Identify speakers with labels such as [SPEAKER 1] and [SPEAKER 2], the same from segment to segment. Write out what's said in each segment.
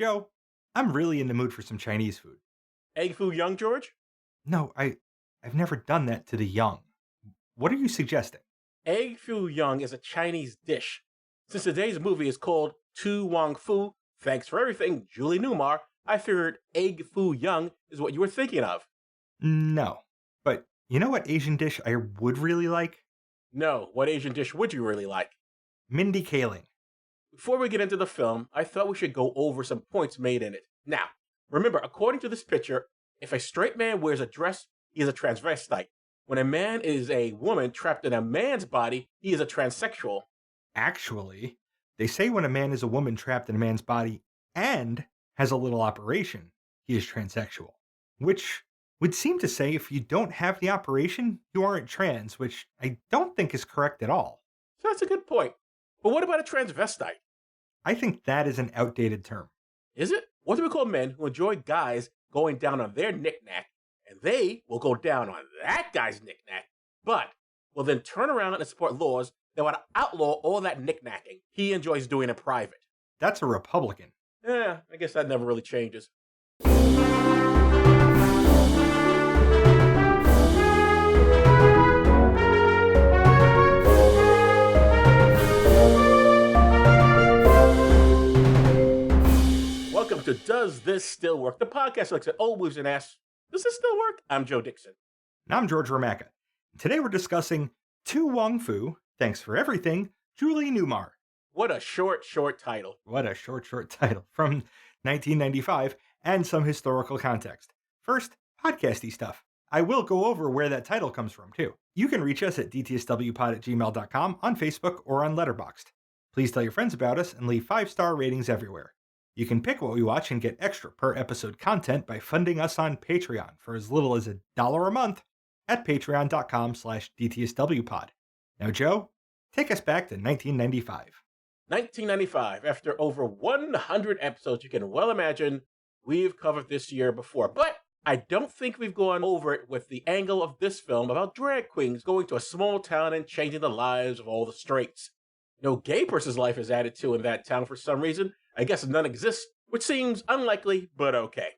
[SPEAKER 1] Joe, I'm really in the mood for some Chinese food.
[SPEAKER 2] Egg foo young, George?
[SPEAKER 1] No, I've never done that to the young. What are you suggesting?
[SPEAKER 2] Egg foo young is a Chinese dish. Since today's movie is called To Wong Foo, thanks for everything, Julie Newmar, I figured egg foo young is what you were thinking of.
[SPEAKER 1] No. But you know what Asian dish I would really like?
[SPEAKER 2] No, what Asian dish would you really like?
[SPEAKER 1] Mindy kaling.
[SPEAKER 2] Before we get into the film, I thought we should go over some points made in it. Now, remember, according to this picture, if a straight man wears a dress, he is a transvestite. When a man is a woman trapped in a man's body, he is a transsexual.
[SPEAKER 1] Actually, they say when a man is a woman trapped in a man's body and has a little operation, he is transsexual. Which would seem to say if you don't have the operation, you aren't trans, which I don't think is correct at all.
[SPEAKER 2] So that's a good point. But what about a transvestite?
[SPEAKER 1] I think that is an outdated term.
[SPEAKER 2] Is it? What do we call men who enjoy guys going down on their knickknack, and they will go down on that guy's knickknack, but will then turn around and support laws that would outlaw all that knickknacking he enjoys doing in private?
[SPEAKER 1] That's a Republican.
[SPEAKER 2] I guess that never really changes. Welcome to Does This Still Work? The podcast that looks at old movies and asks, does this still work? I'm Joe Dixon.
[SPEAKER 1] And I'm George Ramacka. Today we're discussing To Wong Foo, Thanks for Everything, Julie Newmar.
[SPEAKER 2] What a short title.
[SPEAKER 1] What a short title from 1995 and some historical context. First, podcasty stuff. I will go over where that title comes from, too. You can reach us at dtswpod@gmail.com on Facebook or on Letterboxd. Please tell your friends about us and leave 5-star ratings everywhere. You can pick what we watch and get extra per episode content by funding us on Patreon for as little as $1 a month at patreon.com/dtswpod. Now, Joe, take us back to 1995.
[SPEAKER 2] 1995, after over 100 episodes, you can well imagine we've covered this year before. But I don't think we've gone over it with the angle of this film about drag queens going to a small town and changing the lives of all the straights. No gay person's life is added to in that town for some reason. I guess none exists, which seems unlikely, but okay.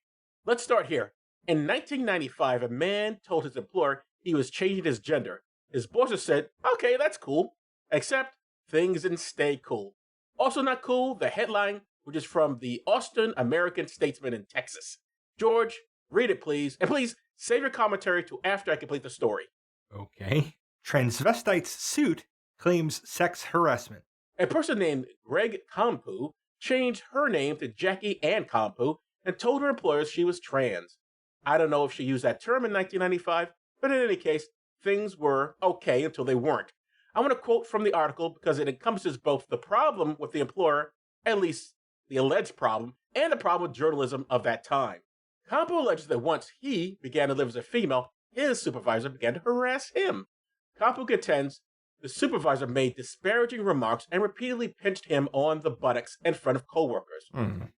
[SPEAKER 2] Let's start here. In 1995, a man told his employer he was changing his gender. His bosses said, okay, that's cool. Except things didn't stay cool. Also not cool, the headline, which is from the Austin American-Statesman in Texas. George, read it please, and please save your commentary to after I complete the story.
[SPEAKER 1] Okay. Transvestite's suit claims sex harassment.
[SPEAKER 2] A person named Greg Kampu changed her name to Jackie Ann Kampu and told her employers she was trans. I don't know if she used that term in 1995, but in any case, things were okay until they weren't. I want to quote from the article because it encompasses both the problem with the employer, at least the alleged problem, and the problem with journalism of that time. Kampu alleges that once he began to live as a female, his supervisor began to harass him. Kampu contends the supervisor made disparaging remarks and repeatedly pinched him on the buttocks in front of coworkers.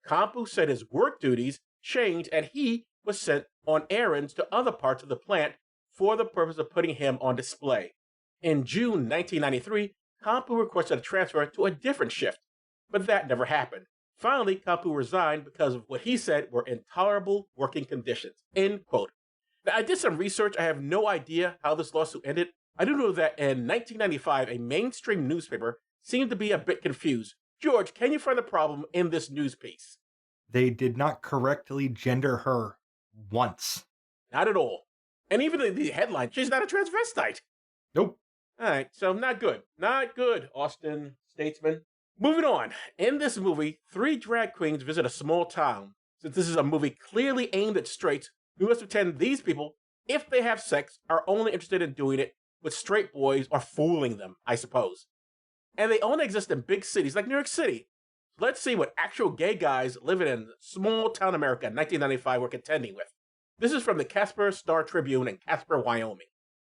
[SPEAKER 2] Kampu said his work duties changed and he was sent on errands to other parts of the plant for the purpose of putting him on display. In June 1993, Kampu requested a transfer to a different shift, but that never happened. Finally, Kampu resigned because of what he said were intolerable working conditions. End quote. Now, I did some research. I have no idea how this lawsuit ended. I do know that in 1995, a mainstream newspaper seemed to be a bit confused. George, can you find the problem in this news piece?
[SPEAKER 1] They did not correctly gender her once.
[SPEAKER 2] Not at all. And even the headline, she's not a transvestite.
[SPEAKER 1] Nope.
[SPEAKER 2] All right, so not good. Not good, Austin Statesman. Moving on. In this movie, 3 drag queens visit a small town. Since this is a movie clearly aimed at straights, we must pretend these people, if they have sex, are only interested in doing it with straight boys or fooling them, I suppose. And they only exist in big cities like New York City. Let's see what actual gay guys living in small town America in 1995 were contending with. This is from the Casper Star Tribune in Casper, Wyoming.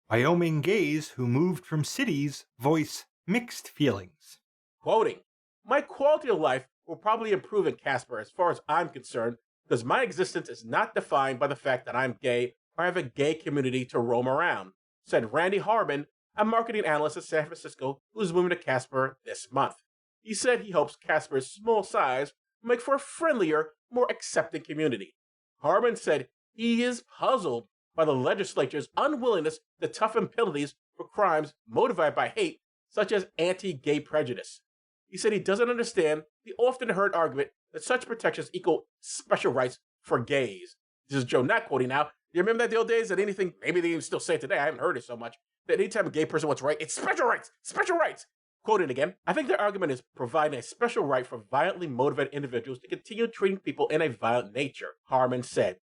[SPEAKER 1] Wyoming gays who moved from cities voice mixed feelings.
[SPEAKER 2] Quoting, my quality of life will probably improve in Casper as far as I'm concerned because my existence is not defined by the fact that I'm gay or have a gay community to roam around, said Randy Harmon, a marketing analyst at San Francisco who's moving to Casper this month. He said he hopes Casper's small size will make for a friendlier, more accepting community. Harmon said he is puzzled by the legislature's unwillingness to toughen penalties for crimes motivated by hate, such as anti-gay prejudice. He said he doesn't understand the often heard argument that such protections equal special rights for gays. This is Joe not quoting now. You remember that the old days that anything, maybe they even still say it today, I haven't heard it so much, that anytime a gay person wants right, it's special rights, special rights. Quoted again, I think their argument is providing a special right for violently motivated individuals to continue treating people in a violent nature, Harmon said.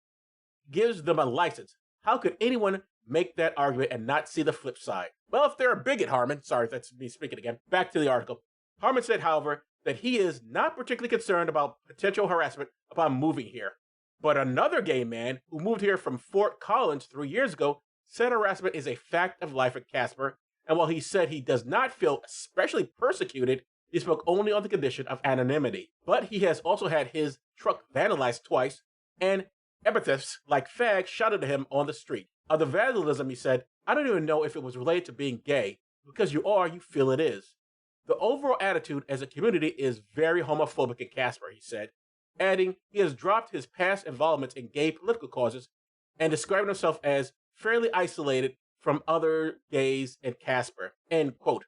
[SPEAKER 2] Gives them a license. How could anyone make that argument and not see the flip side? Well, if they're a bigot, Harmon, sorry, that's me speaking again, back to the article. Harmon said, however, that he is not particularly concerned about potential harassment upon moving here. But another gay man who moved here from Fort Collins 3 years ago said harassment is a fact of life at Casper, and while he said he does not feel especially persecuted, he spoke only on the condition of anonymity. But he has also had his truck vandalized twice, and epithets like fag shouted at him on the street. Of the vandalism, he said, I don't even know if it was related to being gay, because you are, you feel it is. The overall attitude as a community is very homophobic in Casper, he said, adding he has dropped his past involvement in gay political causes and describing himself as fairly isolated from other gays in Casper. End quote.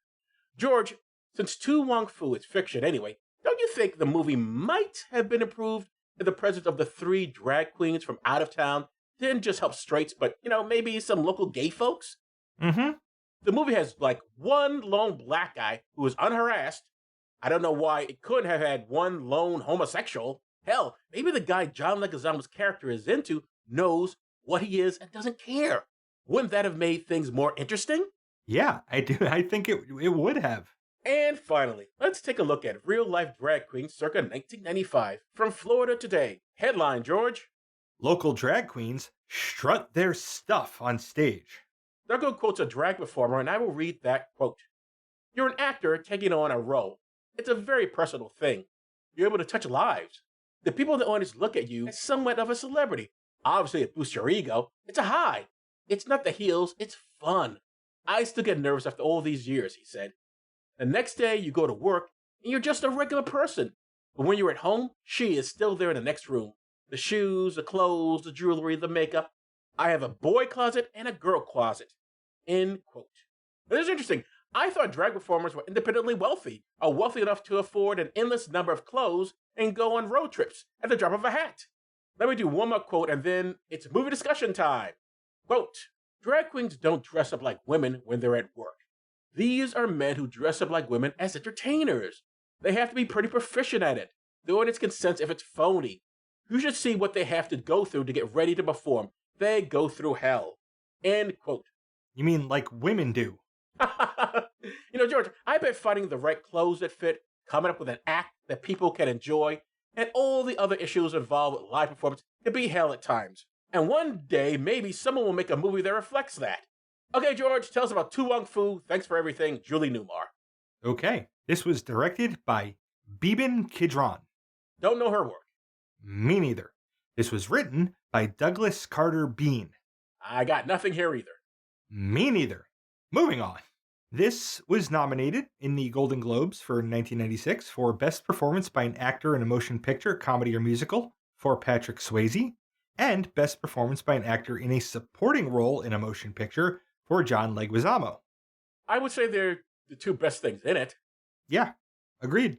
[SPEAKER 2] George, since To Wong Foo is fiction anyway, don't you think the movie might have been improved if the presence of the 3 drag queens from out of town didn't just help straights, but, maybe some local gay folks?
[SPEAKER 1] Mm-hmm.
[SPEAKER 2] The movie has, one lone black guy who is unharassed. I don't know why it couldn't have had one lone homosexual. Hell, maybe the guy John Leguizamo's character is into knows what he is and doesn't care. Wouldn't that have made things more interesting?
[SPEAKER 1] Yeah, I do. I think it would have.
[SPEAKER 2] And finally, let's take a look at real-life drag queens circa 1995 from Florida Today. Headline, George.
[SPEAKER 1] Local drag queens strut their stuff on stage.
[SPEAKER 2] Doug quotes a drag performer, and I will read that quote. You're an actor taking on a role. It's a very personal thing. You're able to touch lives. The people in the audience look at you as somewhat of a celebrity. Obviously, it boosts your ego. It's a high. It's not the heels, it's fun. I still get nervous after all these years, he said. The next day, you go to work, and you're just a regular person. But when you're at home, she is still there in the next room. The shoes, the clothes, the jewelry, the makeup. I have a boy closet and a girl closet. End quote. Now, this is interesting. I thought drag performers were independently wealthy, or wealthy enough to afford an endless number of clothes and go on road trips at the drop of a hat. Let me do one more quote, and then it's movie discussion time. Quote, drag queens don't dress up like women when they're at work. These are men who dress up like women as entertainers. They have to be pretty proficient at it. The audience can sense if it's phony. You should see what they have to go through to get ready to perform. They go through hell. End quote.
[SPEAKER 1] You mean like women do?
[SPEAKER 2] George, I bet finding the right clothes that fit, coming up with an act that people can enjoy, and all the other issues involved with live performance can be hell at times. And one day, maybe someone will make a movie that reflects that. Okay, George, tell us about To Wong Foo. Thanks for everything, Julie Newmar.
[SPEAKER 1] Okay, this was directed by Beeban Kidron.
[SPEAKER 2] Don't know her work.
[SPEAKER 1] Me neither. This was written by Douglas Carter Bean.
[SPEAKER 2] I got nothing here either.
[SPEAKER 1] Me neither. Moving on. This was nominated in the Golden Globes for 1996 for Best Performance by an Actor in a Motion Picture, Comedy, or Musical for Patrick Swayze, and Best Performance by an Actor in a Supporting Role in a Motion Picture for John Leguizamo.
[SPEAKER 2] I would say they're the 2 best things in it.
[SPEAKER 1] Yeah, agreed.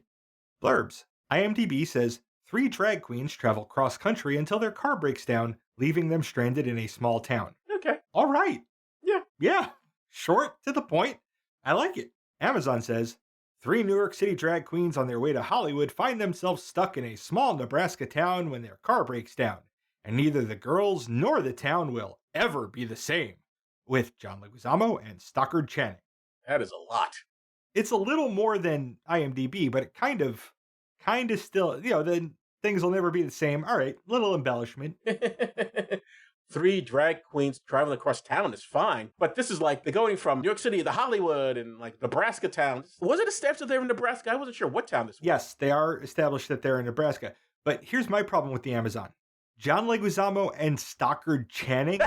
[SPEAKER 1] Blurbs. IMDb says 3 drag queens travel cross-country until their car breaks down, leaving them stranded in a small town.
[SPEAKER 2] Okay.
[SPEAKER 1] All right.
[SPEAKER 2] Yeah.
[SPEAKER 1] Yeah. Short, to the point. I like it. Amazon says 3 New York City drag queens on their way to Hollywood find themselves stuck in a small Nebraska town when their car breaks down, and neither the girls nor the town will ever be the same. With John Leguizamo and Stockard Channing.
[SPEAKER 2] That is a lot.
[SPEAKER 1] It's a little more than IMDb, but it kind of still, then things will never be the same. All right, little embellishment.
[SPEAKER 2] 3 drag queens traveling across town is fine, but this is like they're going from New York City to Hollywood and Nebraska town. Was it established that they were in Nebraska? I wasn't sure what town this was.
[SPEAKER 1] Yes, they are established that they're in Nebraska. But here's my problem with the Amazon. John Leguizamo and Stockard Channing.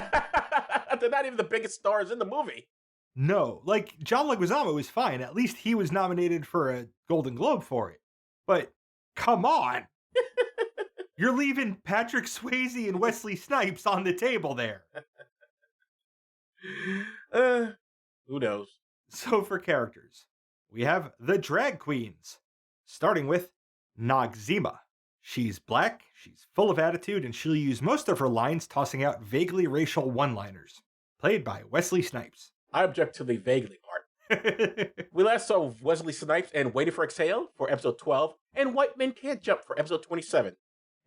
[SPEAKER 2] They're not even the biggest stars in the movie.
[SPEAKER 1] No, John Leguizamo is fine. At least he was nominated for a Golden Globe for it. But come on. You're leaving Patrick Swayze and Wesley Snipes on the table there.
[SPEAKER 2] Who knows?
[SPEAKER 1] So for characters, we have the drag queens, starting with Noxzema. She's black, she's full of attitude, and she'll use most of her lines tossing out vaguely racial one-liners. Played by Wesley Snipes.
[SPEAKER 2] I object to the vaguely part. We last saw Wesley Snipes and Waiting for Exhale for episode 12, and White Men Can't Jump for episode 27.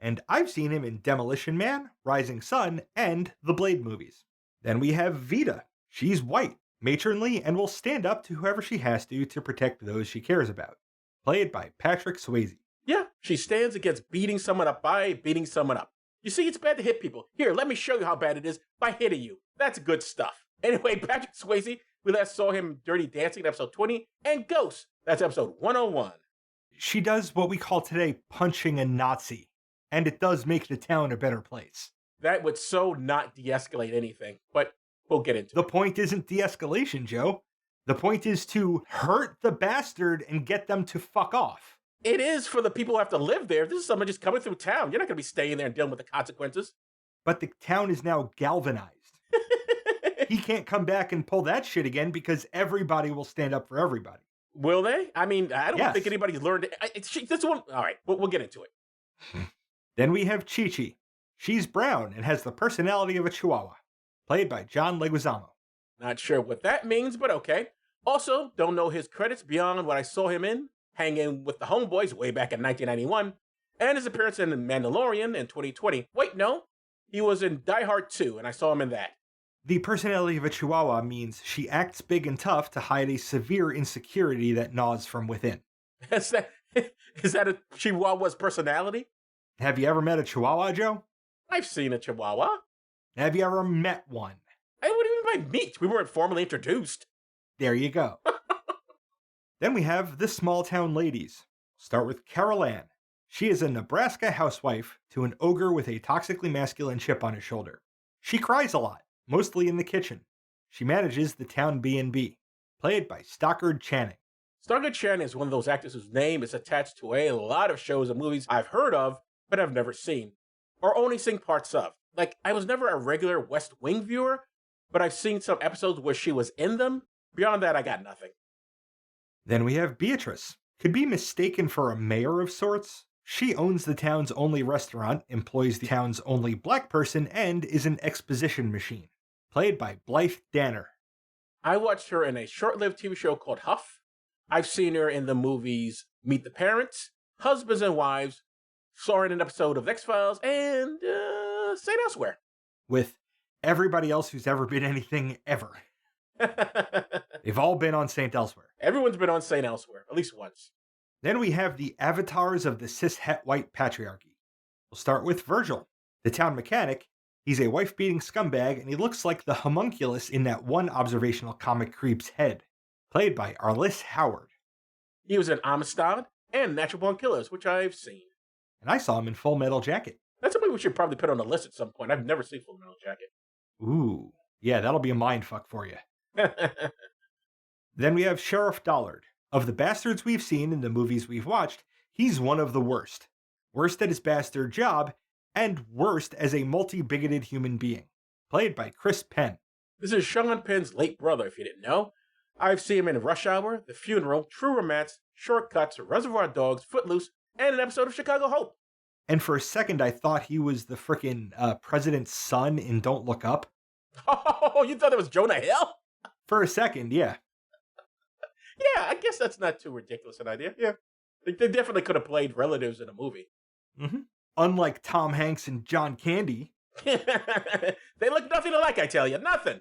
[SPEAKER 1] And I've seen him in Demolition Man, Rising Sun, and the Blade movies. Then we have Vita. She's white, matronly, and will stand up to whoever she has to protect those she cares about. Played by Patrick Swayze.
[SPEAKER 2] Yeah, she stands against beating someone up by beating someone up. You see, it's bad to hit people. Here, let me show you how bad it is by hitting you. That's good stuff. Anyway, Patrick Swayze, we last saw him in Dirty Dancing in episode 20, and Ghost, that's episode 101.
[SPEAKER 1] She does what we call today punching a Nazi, and it does make the town a better place.
[SPEAKER 2] That would so not de-escalate anything, but we'll get into it.
[SPEAKER 1] The point isn't de-escalation, Joe. The point is to hurt the bastard and get them to fuck off.
[SPEAKER 2] It is for the people who have to live there. This is someone just coming through town. You're not going to be staying there and dealing with the consequences.
[SPEAKER 1] But the town is now galvanized. He can't come back and pull that shit again because everybody will stand up for everybody.
[SPEAKER 2] Will they? I mean, I don't
[SPEAKER 1] Yes.
[SPEAKER 2] think anybody's learned. This one. All right, we'll get into it.
[SPEAKER 1] Then we have Chi-Chi. She's brown and has the personality of a chihuahua. Played by John Leguizamo.
[SPEAKER 2] Not sure what that means, but okay. Also, don't know his credits beyond what I saw him in, hanging with the Homeboys way back in 1991, and his appearance in The Mandalorian in 2020. Wait, no. He was in Die Hard 2, and I saw him in that.
[SPEAKER 1] The personality of a chihuahua means she acts big and tough to hide a severe insecurity that gnaws from within.
[SPEAKER 2] Is that a Chihuahua's personality?
[SPEAKER 1] Have you ever met a chihuahua, Joe?
[SPEAKER 2] I've seen a Chihuahua.
[SPEAKER 1] Have you ever met one?
[SPEAKER 2] What do you mean by meet? We weren't formally introduced.
[SPEAKER 1] There you go. Then we have the small town ladies. Start with Carol Ann. She is a Nebraska housewife to an ogre with a toxically masculine chip on his shoulder. She cries a lot, mostly in the kitchen. She manages the town B&B, played by Stockard Channing.
[SPEAKER 2] Stockard Channing is one of those actors whose name is attached to a lot of shows and movies I've heard of, but I've never seen, or only seen parts of. Like, I was never a regular West Wing viewer, but I've seen some episodes where she was in them. Beyond that, I got nothing.
[SPEAKER 1] Then we have Beatrice. Could be mistaken for a mayor of sorts. She owns the town's only restaurant, employs the town's only black person, and is an exposition machine. Played by Blythe Danner.
[SPEAKER 2] I watched her in a short-lived TV show called Huff. I've seen her in the movies Meet the Parents, Husbands and Wives, saw her in an episode of X-Files, and St. Elsewhere.
[SPEAKER 1] With everybody else who's ever been anything ever. They've all been on St. Elsewhere.
[SPEAKER 2] Everyone's been on St. Elsewhere, at least once.
[SPEAKER 1] Then we have the avatars of the cis-het white patriarchy. We'll start with Virgil, the town mechanic. He's a wife-beating scumbag, and he looks like the homunculus in that one observational comic creep's head. Played by Arliss Howard.
[SPEAKER 2] He was in Amistad and Natural Born Killers, which I've seen.
[SPEAKER 1] And I saw him in Full Metal Jacket.
[SPEAKER 2] That's something we should probably put on the list at some point. I've never seen Full Metal Jacket.
[SPEAKER 1] Ooh, yeah, that'll be a mindfuck for you. Then we have Sheriff Dollard. Of the bastards we've seen in the movies we've watched, he's one of the worst. Worst at his bastard job, and worst as a multi-bigoted human being. Played by Chris Penn.
[SPEAKER 2] This is Sean Penn's late brother, if you didn't know. I've seen him in Rush Hour, The Funeral, True Romance, Shortcuts, Reservoir Dogs, Footloose, and an episode of Chicago Hope.
[SPEAKER 1] And for a second, I thought he was the frickin' president's son in Don't Look Up.
[SPEAKER 2] Oh, you thought it was Jonah Hill?
[SPEAKER 1] For a second, yeah.
[SPEAKER 2] Yeah, I guess that's not too ridiculous an idea. Yeah. They definitely could have played relatives in a movie.
[SPEAKER 1] Mm-hmm. Unlike Tom Hanks and John Candy.
[SPEAKER 2] They look nothing alike, I tell you. Nothing.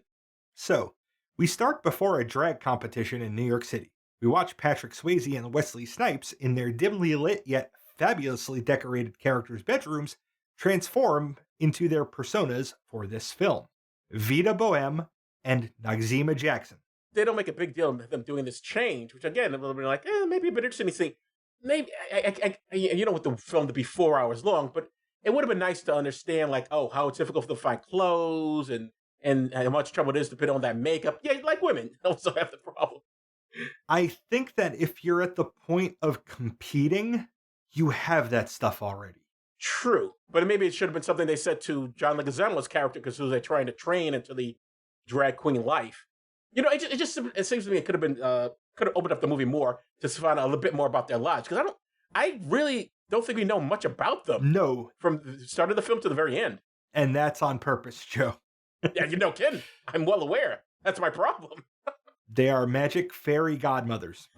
[SPEAKER 1] So, we start before a drag competition in New York City. We watch Patrick Swayze and Wesley Snipes in their dimly lit yet fabulously decorated characters' bedrooms transform into their personas for this film. Vita Boheme and Noxzema Jackson.
[SPEAKER 2] They don't make a big deal of them doing this change, which again, they'll be like, maybe a bit interesting to see. Maybe, you don't want the film to be 4 hours long, but it would have been nice to understand, like, oh, how it's difficult to find clothes and how much trouble it is to put on that makeup. Yeah, like women also have the problem.
[SPEAKER 1] I think that if you're at the point of competing, you have that stuff already.
[SPEAKER 2] True. But maybe it should have been something they said to John Leguizamo's character because they're trying to train into the drag queen life. It seems to me it could have been could have opened up the movie more to find out a little bit more about their lives because I really don't think we know much about them.
[SPEAKER 1] No.
[SPEAKER 2] From the start of the film to the very end.
[SPEAKER 1] And that's on purpose, Joe.
[SPEAKER 2] Yeah, you're no kidding. I'm well aware. That's my problem.
[SPEAKER 1] They are magic fairy godmothers.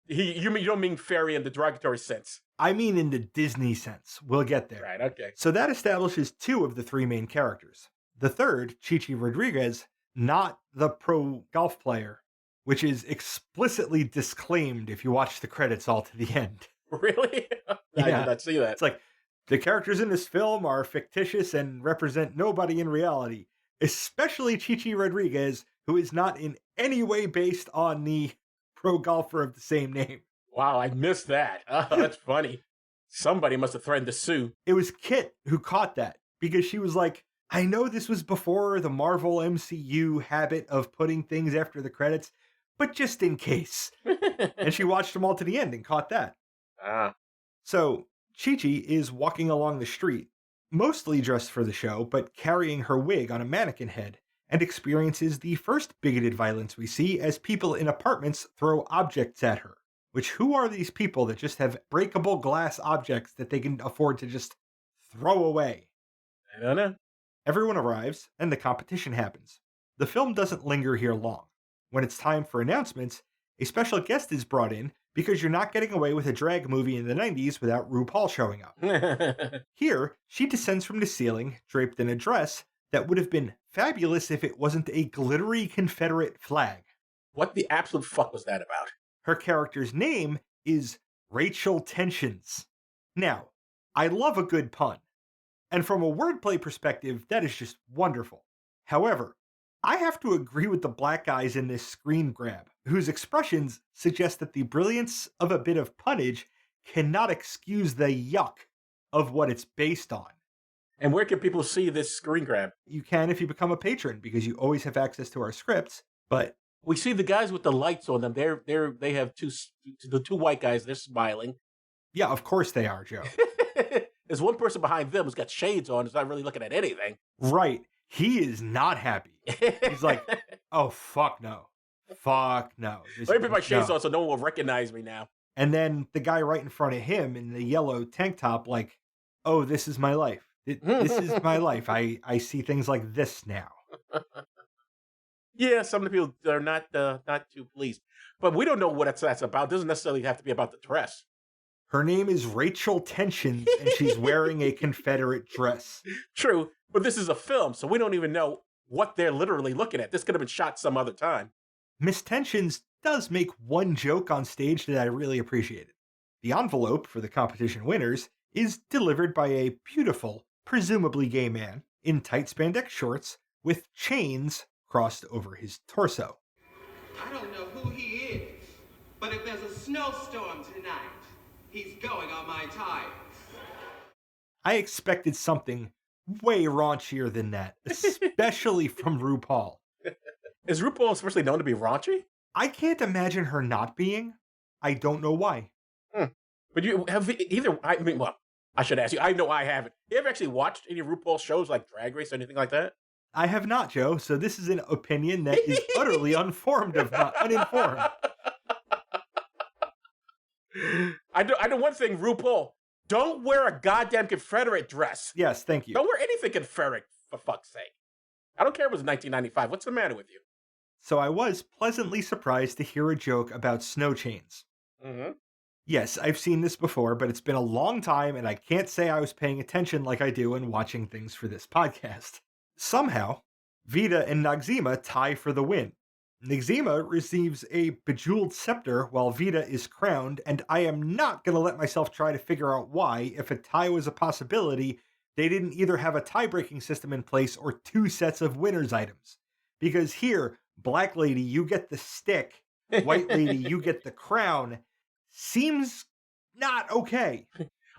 [SPEAKER 2] You don't mean fairy in the derogatory sense.
[SPEAKER 1] I mean in the Disney sense. We'll get there.
[SPEAKER 2] Right, okay.
[SPEAKER 1] So that establishes 2 of the 3 main characters. The third, Chichi Rodriguez, not the pro golf player, which is explicitly disclaimed if you watch the credits all to the end.
[SPEAKER 2] Really? I did not see that.
[SPEAKER 1] It's like, the characters in this film are fictitious and represent nobody in reality, especially Chichi Rodriguez, who is not in any way based on the pro golfer of the same name.
[SPEAKER 2] Wow, I missed that. Oh, that's funny. Somebody must have threatened to sue.
[SPEAKER 1] It was Kit who caught that because she was like, I know this was before the Marvel MCU habit of putting things after the credits, but just in case. And she watched them all to the end and caught that.
[SPEAKER 2] Ah.
[SPEAKER 1] So Chi-Chi is walking along the street, mostly dressed for the show, but carrying her wig on a mannequin head, and experiences the first bigoted violence we see as people in apartments throw objects at her. Which, who are these people that just have breakable glass objects that they can afford to just throw away?
[SPEAKER 2] I don't know.
[SPEAKER 1] Everyone arrives, and the competition happens. The film doesn't linger here long. When it's time for announcements, a special guest is brought in because you're not getting away with a drag movie in the 90s without RuPaul showing up. Here, she descends from the ceiling, draped in a dress that would have been fabulous if it wasn't a glittery Confederate flag.
[SPEAKER 2] What the absolute fuck was that about?
[SPEAKER 1] Her character's name is Rachel Tensions. Now, I love a good pun. And from a wordplay perspective, that is just wonderful. However, I have to agree with the black guys in this screen grab, whose expressions suggest that the brilliance of a bit of punnage cannot excuse the yuck of what it's based on.
[SPEAKER 2] And where can people see this screen grab?
[SPEAKER 1] You can if you become a patron, because you always have access to our scripts, but
[SPEAKER 2] we see the guys with the lights on them. They have the 2 white guys. They're smiling.
[SPEAKER 1] Yeah, of course they are, Joe.
[SPEAKER 2] There's one person behind them who's got shades on. Who's not really looking at anything.
[SPEAKER 1] Right. He is not happy. He's like, oh, fuck no. Fuck no.
[SPEAKER 2] Let me put my shades on so no one will recognize me now.
[SPEAKER 1] And then the guy right in front of him in the yellow tank top, like, oh, this is my life. This is my life. I see things like this now.
[SPEAKER 2] Yeah, some of the people are not too pleased. But we don't know what that's about. It doesn't necessarily have to be about the dress.
[SPEAKER 1] Her name is Rachel Tensions, and she's wearing a Confederate dress.
[SPEAKER 2] True, but this is a film, so we don't even know what they're literally looking at. This could have been shot some other time.
[SPEAKER 1] Miss Tensions does make one joke on stage that I really appreciated. The envelope for the competition winners is delivered by a beautiful, presumably gay man, in tight spandex shorts with chains crossed over his torso.
[SPEAKER 3] I don't know who he is, but if there's a snowstorm tonight, he's going on my tires.
[SPEAKER 1] I expected something way raunchier than that, especially from RuPaul.
[SPEAKER 2] Is RuPaul especially known to be raunchy?
[SPEAKER 1] I can't imagine her not being. I don't know why.
[SPEAKER 2] But you have either, I should ask you, I know I haven't. You ever actually watched any RuPaul shows like Drag Race or anything like that?
[SPEAKER 1] I have not, Joe, so this is an opinion that is utterly uninformed.
[SPEAKER 2] I know one thing, RuPaul. Don't wear a goddamn Confederate dress.
[SPEAKER 1] Yes, thank you.
[SPEAKER 2] Don't wear anything Confederate, for fuck's sake. I don't care if it was 1995. What's the matter with you?
[SPEAKER 1] So I was pleasantly surprised to hear a joke about snow chains.
[SPEAKER 2] Mm-hmm.
[SPEAKER 1] Yes, I've seen this before, but it's been a long time, and I can't say I was paying attention like I do when watching things for this podcast. Somehow, Vita and Noxzema tie for the win. Noxzema receives a bejeweled scepter while Vita is crowned, and I am not going to let myself try to figure out why, if a tie was a possibility, they didn't either have a tie-breaking system in place or 2 sets of winners' items. Because here, black lady, you get the stick, white lady, you get the crown. Seems not okay.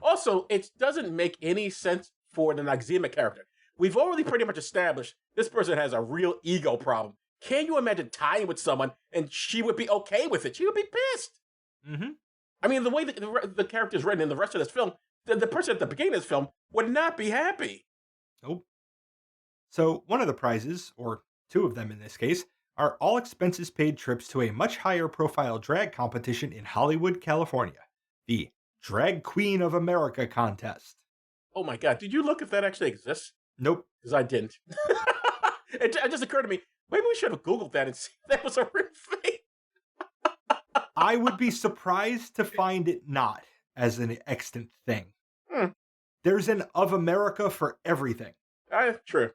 [SPEAKER 2] Also, it doesn't make any sense for the Noxzema character. We've already pretty much established this person has a real ego problem. Can you imagine tying with someone and she would be okay with it? She would be pissed.
[SPEAKER 1] Mm-hmm.
[SPEAKER 2] I mean, the way the character's written in the rest of this film, the person at the beginning of this film would not be happy.
[SPEAKER 1] Nope. So one of the prizes, or two of them in this case, are all expenses paid trips to a much higher profile drag competition in Hollywood, California. The Drag Queen of America contest.
[SPEAKER 2] Oh my God. Did you look if that actually exists?
[SPEAKER 1] Nope.
[SPEAKER 2] Because I didn't. It just occurred to me, maybe we should have Googled that and see if that was a real thing.
[SPEAKER 1] I would be surprised to find it not as an extant thing. There's an of America for everything.
[SPEAKER 2] True.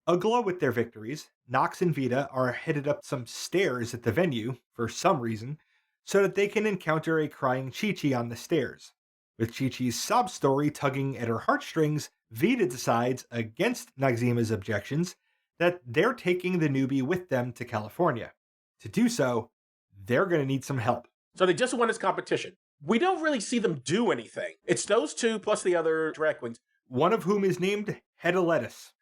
[SPEAKER 1] Aglow with their victories, Knox and Vita are headed up some stairs at the venue, for some reason, so that they can encounter a crying Chi-Chi on the stairs. With Chi-Chi's sob story tugging at her heartstrings, Vita decides, against Noxema's objections, that they're taking the newbie with them to California. To do so, they're going to need some help.
[SPEAKER 2] So they just won this competition. We don't really see them do anything. It's those two plus the other drag queens.
[SPEAKER 1] One of whom is named Hedda Lettuce.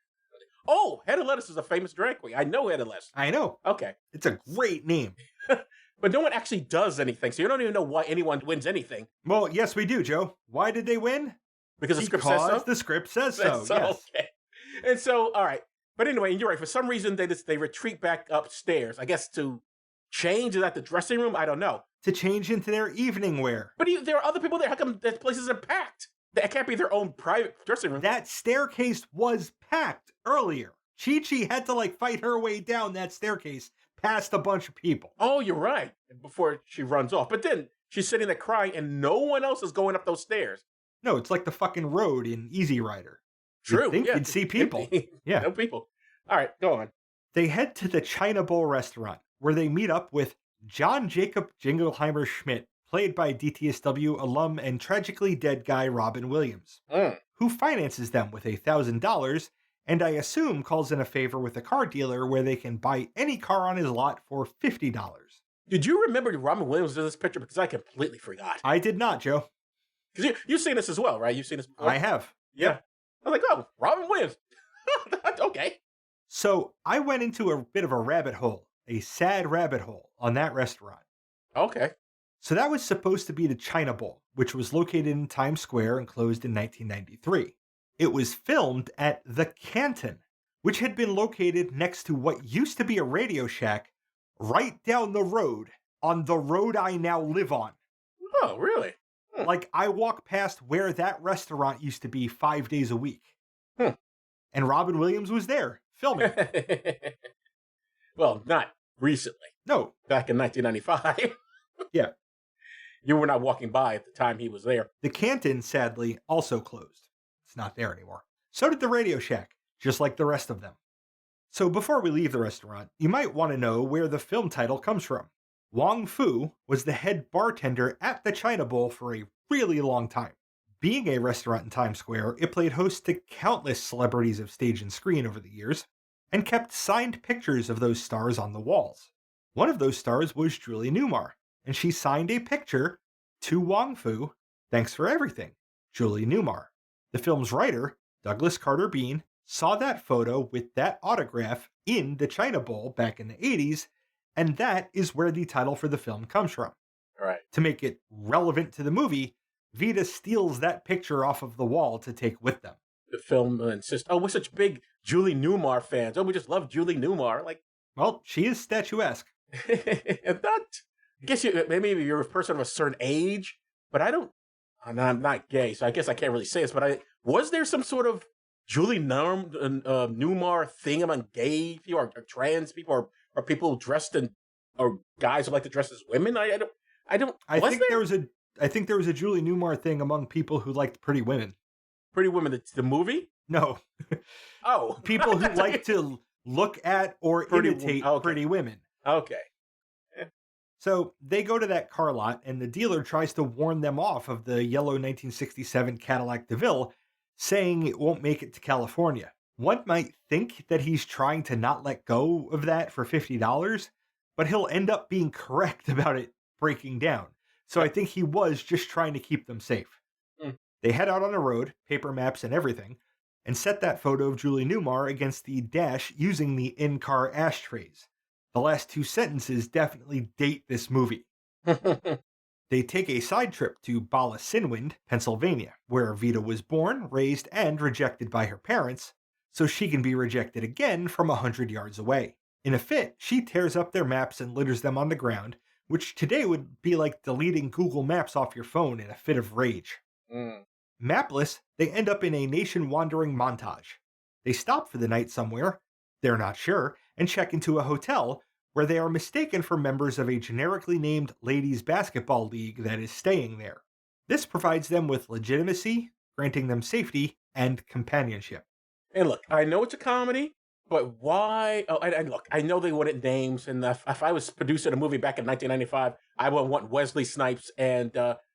[SPEAKER 2] Oh, Hedda Lettuce is a famous drag queen. I know Hedda Lettuce.
[SPEAKER 1] I know.
[SPEAKER 2] Okay.
[SPEAKER 1] It's a great name.
[SPEAKER 2] But no one actually does anything, so you don't even know why anyone wins anything.
[SPEAKER 1] Well, yes, we do, Joe. Why did they win?
[SPEAKER 2] Because the script says so?
[SPEAKER 1] The script says so, yes.
[SPEAKER 2] Okay. And so, all right. But anyway, you're right. For some reason, they retreat back upstairs. I guess to change. Is that the dressing room? I don't know.
[SPEAKER 1] To change into their evening wear.
[SPEAKER 2] But there are other people there. How come that place isn't packed? That can't be their own private dressing room.
[SPEAKER 1] That staircase was packed earlier. Chi-Chi had to fight her way down that staircase past a bunch of people.
[SPEAKER 2] Oh, you're right. Before she runs off. But then she's sitting there crying and no one else is going up those stairs.
[SPEAKER 1] No, it's like the fucking road in Easy Rider.
[SPEAKER 2] True.
[SPEAKER 1] You'd think you'd see people. Yeah.
[SPEAKER 2] No people. All right, go on.
[SPEAKER 1] They head to the China Bowl restaurant, where they meet up with John Jacob Jingleheimer Schmidt, played by DTSW alum and tragically dead guy Robin Williams, who finances them with $1,000 and I assume calls in a favor with a car dealer where they can buy any car on his lot for $50.
[SPEAKER 2] Did you remember Robin Williams in this picture? Because I completely forgot.
[SPEAKER 1] I did not, Joe.
[SPEAKER 2] Because you've seen this as well, right? You've seen this before?
[SPEAKER 1] I have.
[SPEAKER 2] Yeah. I was like, oh, Robin Williams. Okay.
[SPEAKER 1] So I went into a bit of a rabbit hole, a sad rabbit hole on that restaurant.
[SPEAKER 2] Okay.
[SPEAKER 1] So that was supposed to be the China Bowl, which was located in Times Square and closed in 1993. It was filmed at the Canton, which had been located next to what used to be a Radio Shack right down the road on the road I now live on.
[SPEAKER 2] Oh, really?
[SPEAKER 1] I walk past where that restaurant used to be 5 days a week. And Robin Williams was there filming.
[SPEAKER 2] Well, not recently.
[SPEAKER 1] No.
[SPEAKER 2] Back in 1995.
[SPEAKER 1] Yeah.
[SPEAKER 2] You were not walking by at the time he was there.
[SPEAKER 1] The Canton, sadly, also closed. It's not there anymore. So did the Radio Shack, just like the rest of them. So before we leave the restaurant, you might want to know where the film title comes from. Wong Foo was the head bartender at the China Bowl for a really long time. Being a restaurant in Times Square, it played host to countless celebrities of stage and screen over the years, and kept signed pictures of those stars on the walls. One of those stars was Julie Newmar, and she signed a picture to Wong Foo, thanks for everything, Julie Newmar. The film's writer, Douglas Carter Bean, saw that photo with that autograph in the China Bowl back in the 80s, and that is where the title for the film comes from.
[SPEAKER 2] Right.
[SPEAKER 1] To make it relevant to the movie, Vita steals that picture off of the wall to take with them.
[SPEAKER 2] The film insists, oh, we're such big Julie Newmar fans. Oh, we just love Julie Newmar.
[SPEAKER 1] Well, she is statuesque.
[SPEAKER 2] I guess maybe you're a person of a certain age, but I'm not gay, so I guess I can't really say this, but was there some sort of Julie Newmar thing among gay people or trans people or people dressed in, or guys who like to dress as women? I
[SPEAKER 1] think there was a Julie Newmar thing among people who liked Pretty Women.
[SPEAKER 2] Pretty Women, the movie?
[SPEAKER 1] No.
[SPEAKER 2] Oh.
[SPEAKER 1] People who like to look at or imitate Pretty Women.
[SPEAKER 2] Okay.
[SPEAKER 1] So they go to that car lot, and the dealer tries to warn them off of the yellow 1967 Cadillac DeVille, saying it won't make it to California. One might think that he's trying to not let go of that for $50, but he'll end up being correct about it breaking down. So I think he was just trying to keep them safe. They head out on the road, paper maps and everything, and set that photo of Julie Newmar against the dash using the in-car ashtrays. The last two sentences definitely date this movie. They take a side trip to Bala Sinwind, Pennsylvania, where Vita was born, raised, and rejected by her parents, so she can be rejected again from 100 yards away. In a fit, she tears up their maps and litters them on the ground, which today would be like deleting Google Maps off your phone in a fit of rage. Mapless, they end up in a nation-wandering montage. They stop for the night somewhere, they're not sure, and check into a hotel where they are mistaken for members of a generically named ladies' basketball league that is staying there. This provides them with legitimacy, granting them safety and companionship.
[SPEAKER 2] And look, I know it's a comedy, but why? Oh, and look, I know they wanted names, and if I was producing a movie back in 1995, I would want Wesley Snipes and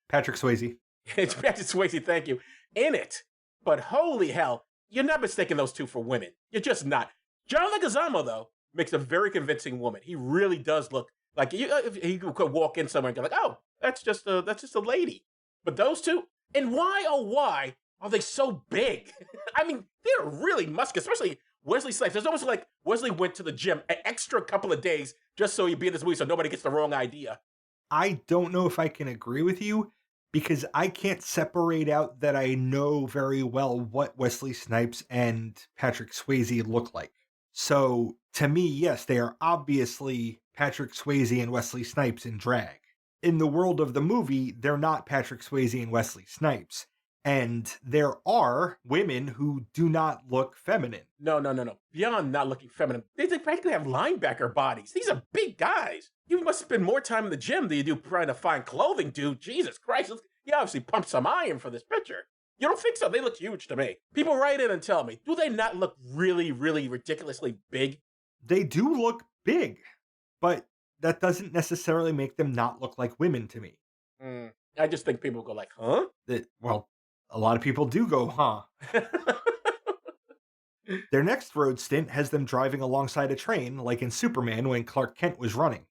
[SPEAKER 1] Patrick Swayze.
[SPEAKER 2] It's Patrick Swayze, thank you, in it. But holy hell, you're not mistaking those two for women. You're just not. John Leguizamo, though, makes a very convincing woman. He really does look like he could walk in somewhere and go like, "Oh, that's just a lady." But those two, and why, oh why, are they so big? I mean, they're really muscular, especially Wesley Snipes. It's almost like Wesley went to the gym an extra couple of days just so he'd be in this movie so nobody gets the wrong idea.
[SPEAKER 1] I don't know if I can agree with you, because I can't separate out that I know very well what Wesley Snipes and Patrick Swayze look like. So, to me, yes, they are obviously Patrick Swayze and Wesley Snipes in drag. In the world of the movie, they're not Patrick Swayze and Wesley Snipes. And there are women who do not look feminine.
[SPEAKER 2] No. Beyond not looking feminine, they practically have linebacker bodies. These are big guys. You must spend more time in the gym than you do trying to find clothing, dude. Jesus Christ. You obviously pumped some iron for this picture. You don't think so? They look huge to me. People write in and tell me, do they not look really, really ridiculously big?
[SPEAKER 1] They do look big, but that doesn't necessarily make them not look like women to me.
[SPEAKER 2] I just think people go like, huh?
[SPEAKER 1] Well, a lot of people do go, huh? Their next road stint has them driving alongside a train, like in Superman when Clark Kent was running.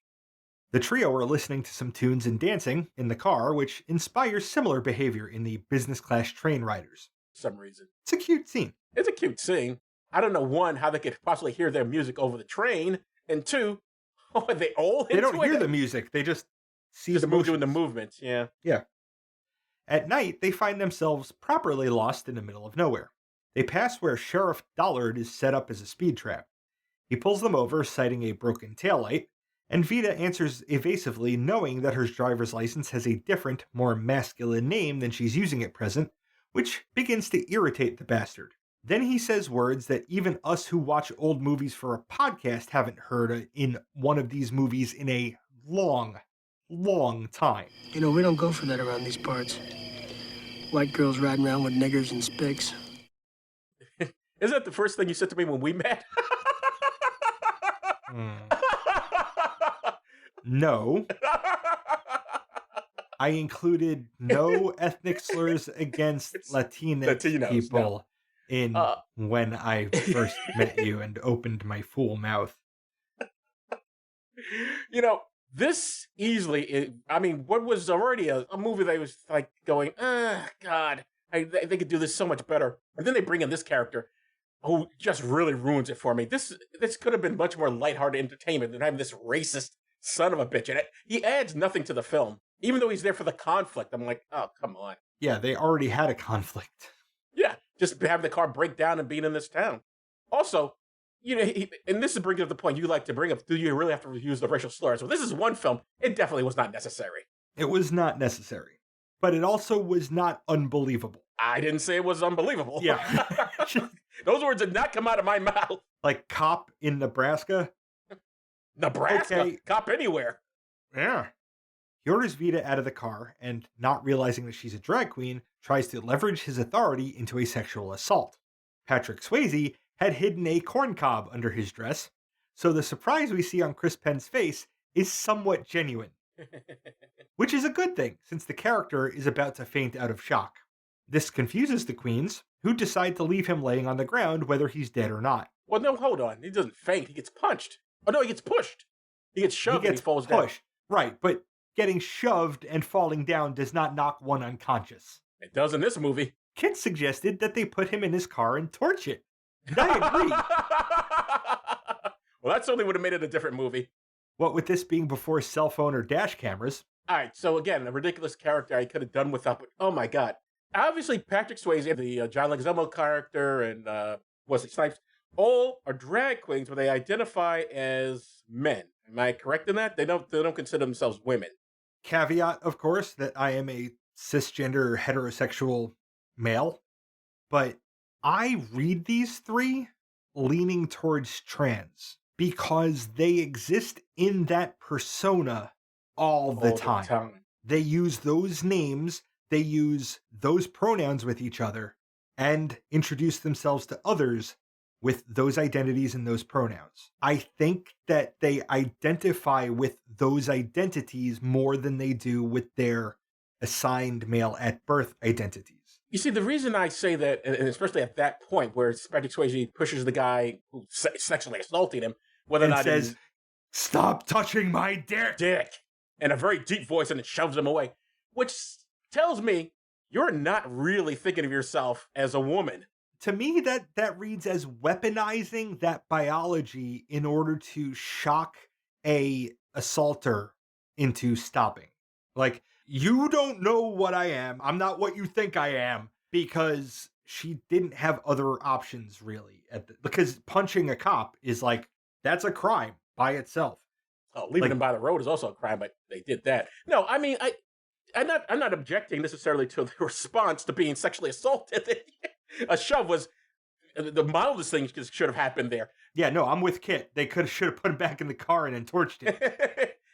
[SPEAKER 1] The trio are listening to some tunes and dancing in the car, which inspires similar behavior in the business class train riders.
[SPEAKER 2] For some reason.
[SPEAKER 1] It's a cute scene.
[SPEAKER 2] It's a cute scene. I don't know, one, how they could possibly hear their music over the train, and two, are they all into it?
[SPEAKER 1] They don't hear the music, they just see the motion.
[SPEAKER 2] Doing the movements, yeah.
[SPEAKER 1] Yeah. At night, they find themselves properly lost in the middle of nowhere. They pass where Sheriff Dollard is set up as a speed trap. He pulls them over, citing a broken taillight, and Vita answers evasively, knowing that her driver's license has a different, more masculine name than she's using at present, which begins to irritate the bastard. Then he says words that even us who watch old movies for a podcast haven't heard in one of these movies in a long time.
[SPEAKER 4] You know, we don't go for that around these parts. White girls riding around with niggers and spics.
[SPEAKER 2] Isn't that the first thing you said to me when we met?
[SPEAKER 1] No. I included no ethnic slurs against Latinx people in when I first met you and opened my fool mouth.
[SPEAKER 2] You know, this easily, what was already a movie that was like going, God, they could do this so much better. And then they bring in this character who just really ruins it for me. This could have been much more lighthearted entertainment than having this racist son of a bitch. And he adds nothing to the film. Even though he's there for the conflict, I'm like, oh, come on.
[SPEAKER 1] Yeah, they already had a conflict.
[SPEAKER 2] Yeah, just having the car break down and being in this town. Also, you know, and this is bringing up the point you like to bring up, do you really have to use the racial slurs? Well, this is one film. It definitely was not necessary.
[SPEAKER 1] It was not necessary. But it also was not unbelievable.
[SPEAKER 2] I didn't say it was unbelievable.
[SPEAKER 1] Yeah.
[SPEAKER 2] Those words did not come out of my mouth.
[SPEAKER 1] Like cop in Nebraska?
[SPEAKER 2] Nebraska? Okay. Cop anywhere.
[SPEAKER 1] Yeah. He orders Vita out of the car and, not realizing that she's a drag queen, tries to leverage his authority into a sexual assault. Patrick Swayze had hidden a corn cob under his dress, so the surprise we see on Chris Penn's face is somewhat genuine. Which is a good thing, since the character is about to faint out of shock. This confuses the queens, who decide to leave him laying on the ground whether he's dead or not.
[SPEAKER 2] Well, no, hold on. He doesn't faint. He gets punched. Oh, no, he gets pushed. He gets shoved and he falls down.
[SPEAKER 1] Right, but getting shoved and falling down does not knock one unconscious.
[SPEAKER 2] It does in this movie.
[SPEAKER 1] Kit suggested that they put him in his car and torch it. And I agree.
[SPEAKER 2] Well, that certainly would have made it a different movie.
[SPEAKER 1] What with this being before cell phone or dash cameras,
[SPEAKER 2] All right, so again, a ridiculous character I could have done without, but oh my god. Obviously, Patrick Swayze, the John Leguizamo character, and Wesley Snipes, all are drag queens, but they identify as men. Am I correct in that? They don't consider themselves women.
[SPEAKER 1] Caveat, of course, that I am a cisgender heterosexual male, but I read these three leaning towards trans because they exist in that persona all the time. They use those names, they use those pronouns with each other, and introduce themselves to others with those identities and those pronouns. I think that they identify with those identities more than they do with their assigned male at birth identities.
[SPEAKER 2] You see, the reason I say that, and especially at that point where Patrick Swayze pushes the guy who sexually assaulted him, whether
[SPEAKER 1] and
[SPEAKER 2] or not
[SPEAKER 1] says, "Stop touching my dick,"
[SPEAKER 2] in a very deep voice, and it shoves him away, which tells me you're not really thinking of yourself as a woman.
[SPEAKER 1] To me, that reads as weaponizing that biology in order to shock a assaulter into stopping. Like, you don't know what I am. I'm not what you think I am, because she didn't have other options really. Because punching a cop is like, that's a crime by itself.
[SPEAKER 2] Oh, leaving him by the road is also a crime, but they did that. No, I mean, I'm not objecting necessarily to the response to being sexually assaulted. A shove was the mildest thing should have happened there.
[SPEAKER 1] Yeah, no, I'm with Kit. They should have put him back in the car and then torched him.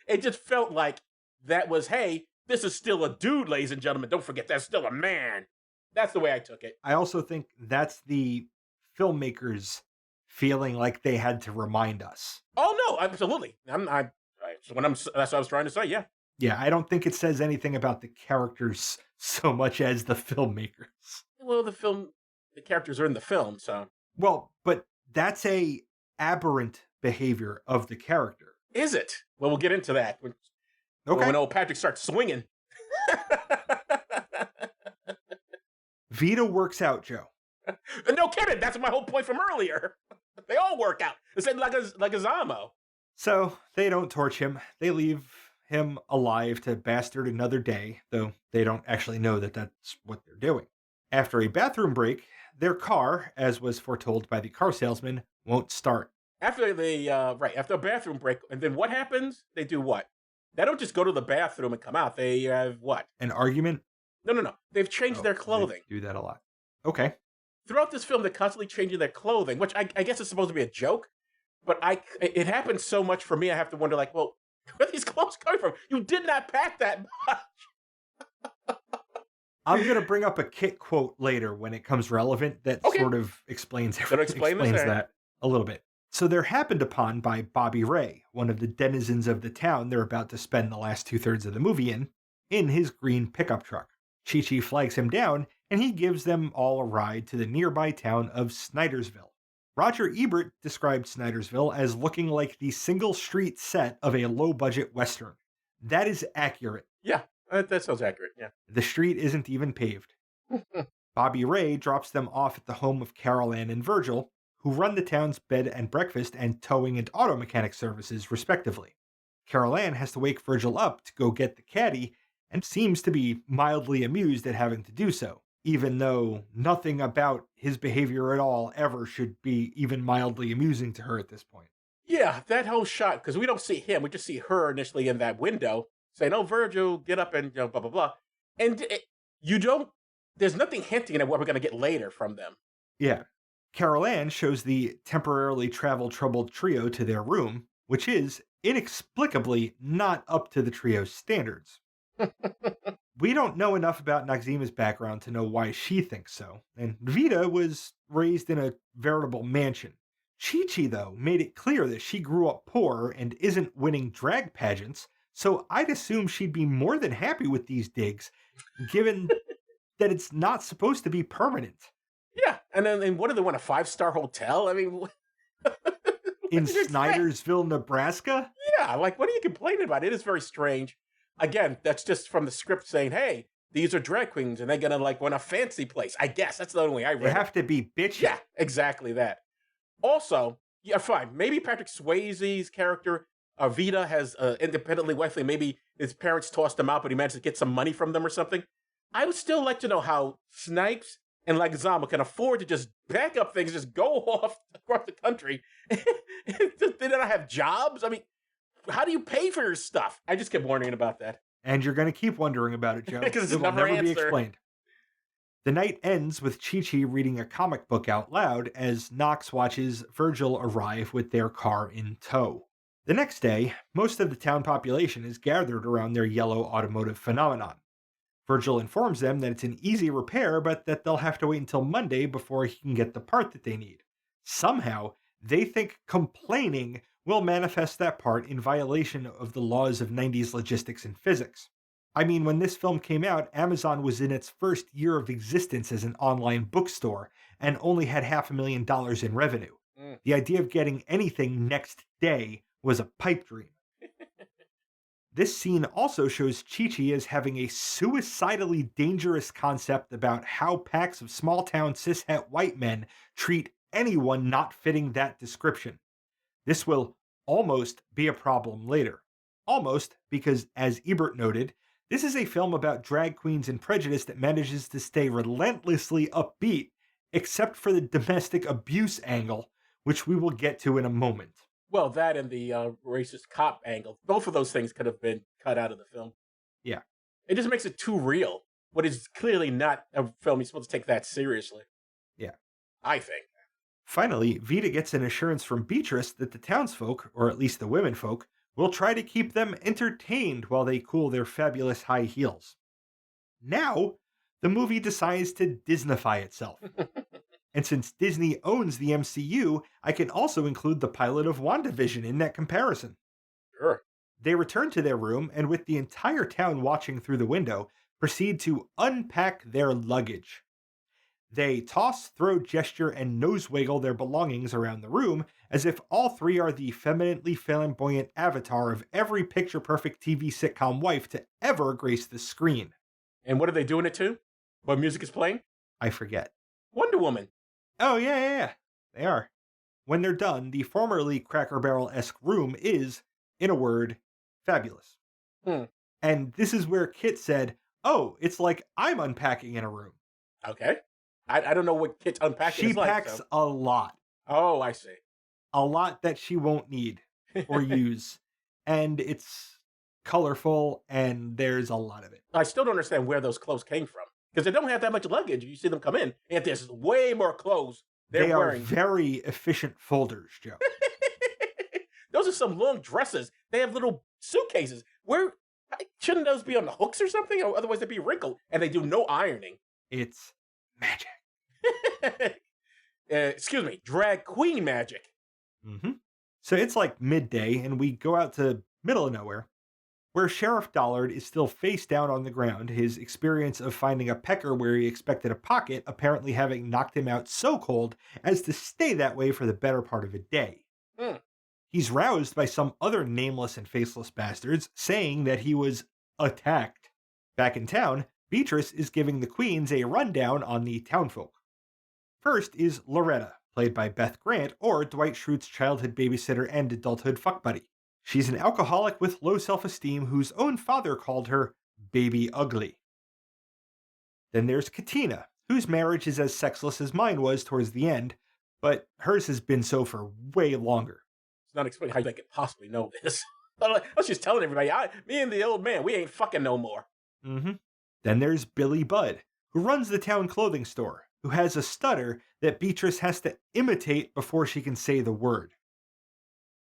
[SPEAKER 2] It just felt like that was, hey, this is still a dude, ladies and gentlemen. Don't forget, that's still a man. That's the way I took it.
[SPEAKER 1] I also think that's the filmmakers feeling like they had to remind us.
[SPEAKER 2] Oh no, absolutely. That's what I was trying to say. Yeah.
[SPEAKER 1] Yeah, I don't think it says anything about the characters so much as the filmmakers.
[SPEAKER 2] Well, the characters are in the film, so.
[SPEAKER 1] Well, but that's a aberrant behavior of the character.
[SPEAKER 2] Is it? Well, we'll get into that.
[SPEAKER 1] Okay.
[SPEAKER 2] When old Patrick starts swinging.
[SPEAKER 1] Vita works out, Joe.
[SPEAKER 2] No kidding. That's my whole point from earlier. They all work out. They said like a Zamo.
[SPEAKER 1] So they don't torch him. They leave him alive to bastard another day, though they don't actually know that that's what they're doing. After a bathroom break, their car, as was foretold by the car salesman, won't start.
[SPEAKER 2] After after a bathroom break, and then what happens? They do what? They don't just go to the bathroom and come out. They have what?
[SPEAKER 1] An argument?
[SPEAKER 2] No. They've changed their clothing.
[SPEAKER 1] They do that a lot. Okay.
[SPEAKER 2] Throughout this film, they're constantly changing their clothing, which I guess is supposed to be a joke, but it happens so much for me, I have to wonder, like, well, where are these clothes coming from? You did not pack that much.
[SPEAKER 1] I'm going to bring up a Kit quote later when it comes relevant that sort of explains that a little bit. So they're happened upon by Bobby Ray, one of the denizens of the town they're about to spend the last 2/3 of the movie in his green pickup truck. Chi-Chi flags him down, and he gives them all a ride to the nearby town of Snydersville. Roger Ebert described Snydersville as looking like the single street set of a low-budget Western. That is accurate.
[SPEAKER 2] Yeah, that sounds accurate, yeah.
[SPEAKER 1] The street isn't even paved. Bobby Ray drops them off at the home of Carol Ann and Virgil, who run the town's bed and breakfast and towing and auto mechanic services, respectively. Carol Ann has to wake Virgil up to go get the caddy, and seems to be mildly amused at having to do so, even though nothing about his behavior at all ever should be even mildly amusing to her at this point.
[SPEAKER 2] Yeah, that whole shot, because we don't see him, we just see her initially in that window, saying, oh, Virgil, get up and blah, blah, blah. And there's nothing hinting at what we're going to get later from them.
[SPEAKER 1] Yeah. Carol Ann shows the temporarily travel-troubled trio to their room, which is, inexplicably, not up to the trio's standards. We don't know enough about Noxeema's background to know why she thinks so, and Vita was raised in a veritable mansion. Chi-Chi, though, made it clear that she grew up poor and isn't winning drag pageants, so I'd assume she'd be more than happy with these digs, given that it's not supposed to be permanent.
[SPEAKER 2] Yeah, and what do they want, a 5-star hotel? I mean...
[SPEAKER 1] In Snydersville, Nebraska?
[SPEAKER 2] Yeah, like, what are you complaining about? It is very strange. Again, that's just from the script saying, hey, these are drag queens, and they're going to, like, want a fancy place. I guess that's the only way I read it.
[SPEAKER 1] They have to be bitchy.
[SPEAKER 2] Yeah, exactly that. Also, yeah, fine, maybe Patrick Swayze's character Vita has independently wealthy. Maybe his parents tossed him out, but he managed to get some money from them or something. I would still like to know how Snipes and Leguizamo can afford to just back up things, just go off across the country. They don't have jobs. I mean, how do you pay for your stuff? I just kept wondering about that.
[SPEAKER 1] And you're going to keep wondering about it, Joe.
[SPEAKER 2] Because
[SPEAKER 1] it will never be
[SPEAKER 2] answer.
[SPEAKER 1] explained. The night ends with Chi-Chi reading a comic book out loud as Knox watches Virgil arrive with their car in tow. The next day, most of the town population is gathered around their yellow automotive phenomenon. Virgil informs them that it's an easy repair, but that they'll have to wait until Monday before he can get the part that they need. Somehow, they think complaining will manifest that part in violation of the laws of 90s logistics and physics. I mean, when this film came out, Amazon was in its first year of existence as an online bookstore and only had $500,000 in revenue. The idea of getting anything next day was a pipe dream. This scene also shows Chi-Chi as having a suicidally dangerous concept about how packs of small-town cishet white men treat anyone not fitting that description. This will almost be a problem later. Almost, because as Ebert noted, this is a film about drag queens and prejudice that manages to stay relentlessly upbeat, except for the domestic abuse angle, which we will get to in a moment.
[SPEAKER 2] Well, that and the racist cop angle, both of those things could have been cut out of the film.
[SPEAKER 1] Yeah.
[SPEAKER 2] It just makes it too real. What is clearly not a film you're supposed to take that seriously.
[SPEAKER 1] Yeah.
[SPEAKER 2] I think.
[SPEAKER 1] Finally, Vita gets an assurance from Beatrice that the townsfolk, or at least the womenfolk, will try to keep them entertained while they cool their fabulous high heels. Now, the movie decides to Disneyfy itself. And since Disney owns the MCU, I can also include the pilot of WandaVision in that comparison.
[SPEAKER 2] Sure.
[SPEAKER 1] They return to their room and, with the entire town watching through the window, proceed to unpack their luggage. They toss, throw, gesture, and nose wiggle their belongings around the room as if all three are the femininely flamboyant avatar of every picture-perfect TV sitcom wife to ever grace the screen.
[SPEAKER 2] And what are they doing it to? What music is playing?
[SPEAKER 1] I forget.
[SPEAKER 2] Wonder Woman.
[SPEAKER 1] Oh, yeah. They are. When they're done, the formerly Cracker Barrel-esque room is, in a word, fabulous. And this is where Kit said, "Oh, it's like I'm unpacking in a room."
[SPEAKER 2] Okay. I don't know what Kit's unpacking is like.
[SPEAKER 1] She packs a lot.
[SPEAKER 2] Oh, I see.
[SPEAKER 1] A lot that she won't need or use. And it's colorful, and there's a lot of it.
[SPEAKER 2] I still don't understand where those clothes came from. Because they don't have that much luggage. You see them come in, and there's way more clothes
[SPEAKER 1] They are
[SPEAKER 2] wearing.
[SPEAKER 1] very efficient folders, Joe.
[SPEAKER 2] Those are some long dresses. They have little suitcases. Shouldn't those be on the hooks or something? Or otherwise they'd be wrinkled. And they do no ironing.
[SPEAKER 1] It's magic.
[SPEAKER 2] Excuse me, drag queen magic.
[SPEAKER 1] Mm-hmm. So it's like midday, and we go out to middle of nowhere, where Sheriff Dollard is still face down on the ground, his experience of finding a pecker where he expected a pocket apparently having knocked him out so cold as to stay that way for the better part of a day. He's roused by some other nameless and faceless bastards saying that he was attacked. Back in town, Beatrice is giving the queens a rundown on the townfolk. First is Loretta, played by Beth Grant, or Dwight Schrute's childhood babysitter and adulthood fuck buddy. She's an alcoholic with low self-esteem whose own father called her baby ugly. Then there's Katina, whose marriage is as sexless as mine was towards the end, but hers has been so for way longer.
[SPEAKER 2] It's not explaining how they could possibly know this. I was just telling everybody, me and the old man, we ain't fucking no more.
[SPEAKER 1] Then there's Billy Budd, who runs the town clothing store, who has a stutter that Beatrice has to imitate before she can say the word.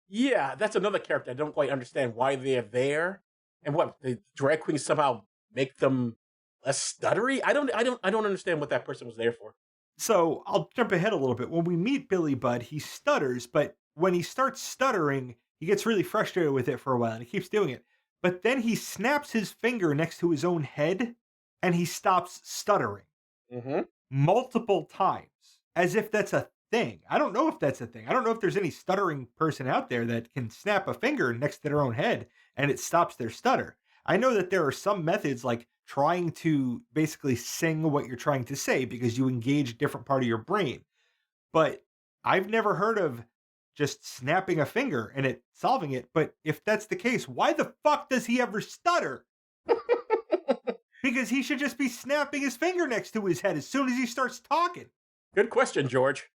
[SPEAKER 2] Yeah, that's another character I don't quite understand why they're there. And what, the drag queens somehow make them less stuttery? I don't understand what that person was there for.
[SPEAKER 1] So I'll jump ahead a little bit. When we meet Billy Budd, he stutters, but when he starts stuttering, he gets really frustrated with it for a while, and he keeps doing it. But then he snaps his finger next to his own head, and he stops stuttering. Multiple times, as if that's a thing. I don't know if that's a thing. I don't know if there's any stuttering person out there that can snap a finger next to their own head, and it stops their stutter. I know that there are some methods, like trying to basically sing what you're trying to say because you engage a different part of your brain. But I've never heard of just snapping a finger and it solving it. But if that's the case, why the fuck does he ever stutter? Because he should just be snapping his finger next to his head as soon as he starts talking.
[SPEAKER 2] Good question, George.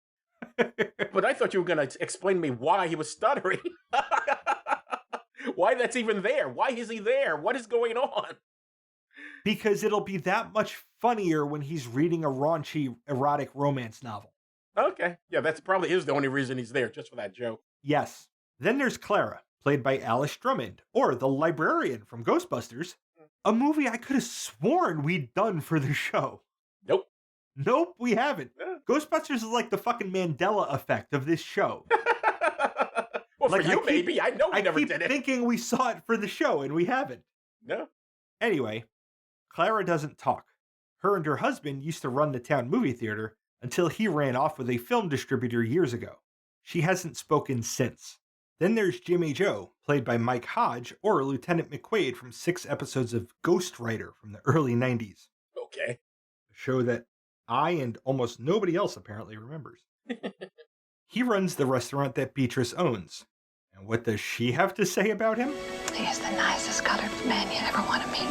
[SPEAKER 2] But I thought you were going to explain to me why he was stuttering. Why that's even there? Why is he there? What is going on?
[SPEAKER 1] Because it'll be that much funnier when he's reading a raunchy erotic romance novel.
[SPEAKER 2] Okay. Yeah, that's probably is the only reason he's there, just for that joke.
[SPEAKER 1] Yes. Then there's Clara, played by Alice Drummond, or the librarian from Ghostbusters, a movie I could have sworn we'd done for the show.
[SPEAKER 2] Nope.
[SPEAKER 1] Nope, we haven't. Ghostbusters is like the fucking Mandela effect of this show.
[SPEAKER 2] Well,
[SPEAKER 1] like,
[SPEAKER 2] for you, maybe. I know we never did
[SPEAKER 1] I
[SPEAKER 2] it.
[SPEAKER 1] keep thinking we saw it for the show, and we haven't.
[SPEAKER 2] No.
[SPEAKER 1] Anyway, Clara doesn't talk. Her and her husband used to run the town movie theater until he ran off with a film distributor years ago. She hasn't spoken since. Then there's Jimmy Joe, played by Mike Hodge, or Lieutenant McQuaid from 6 episodes of Ghost Rider from the early 90s.
[SPEAKER 2] Okay.
[SPEAKER 1] A show that I and almost nobody else apparently remembers. He runs the restaurant that Beatrice owns. And what does she have to say about him?
[SPEAKER 5] He is the nicest colored man you ever want to meet.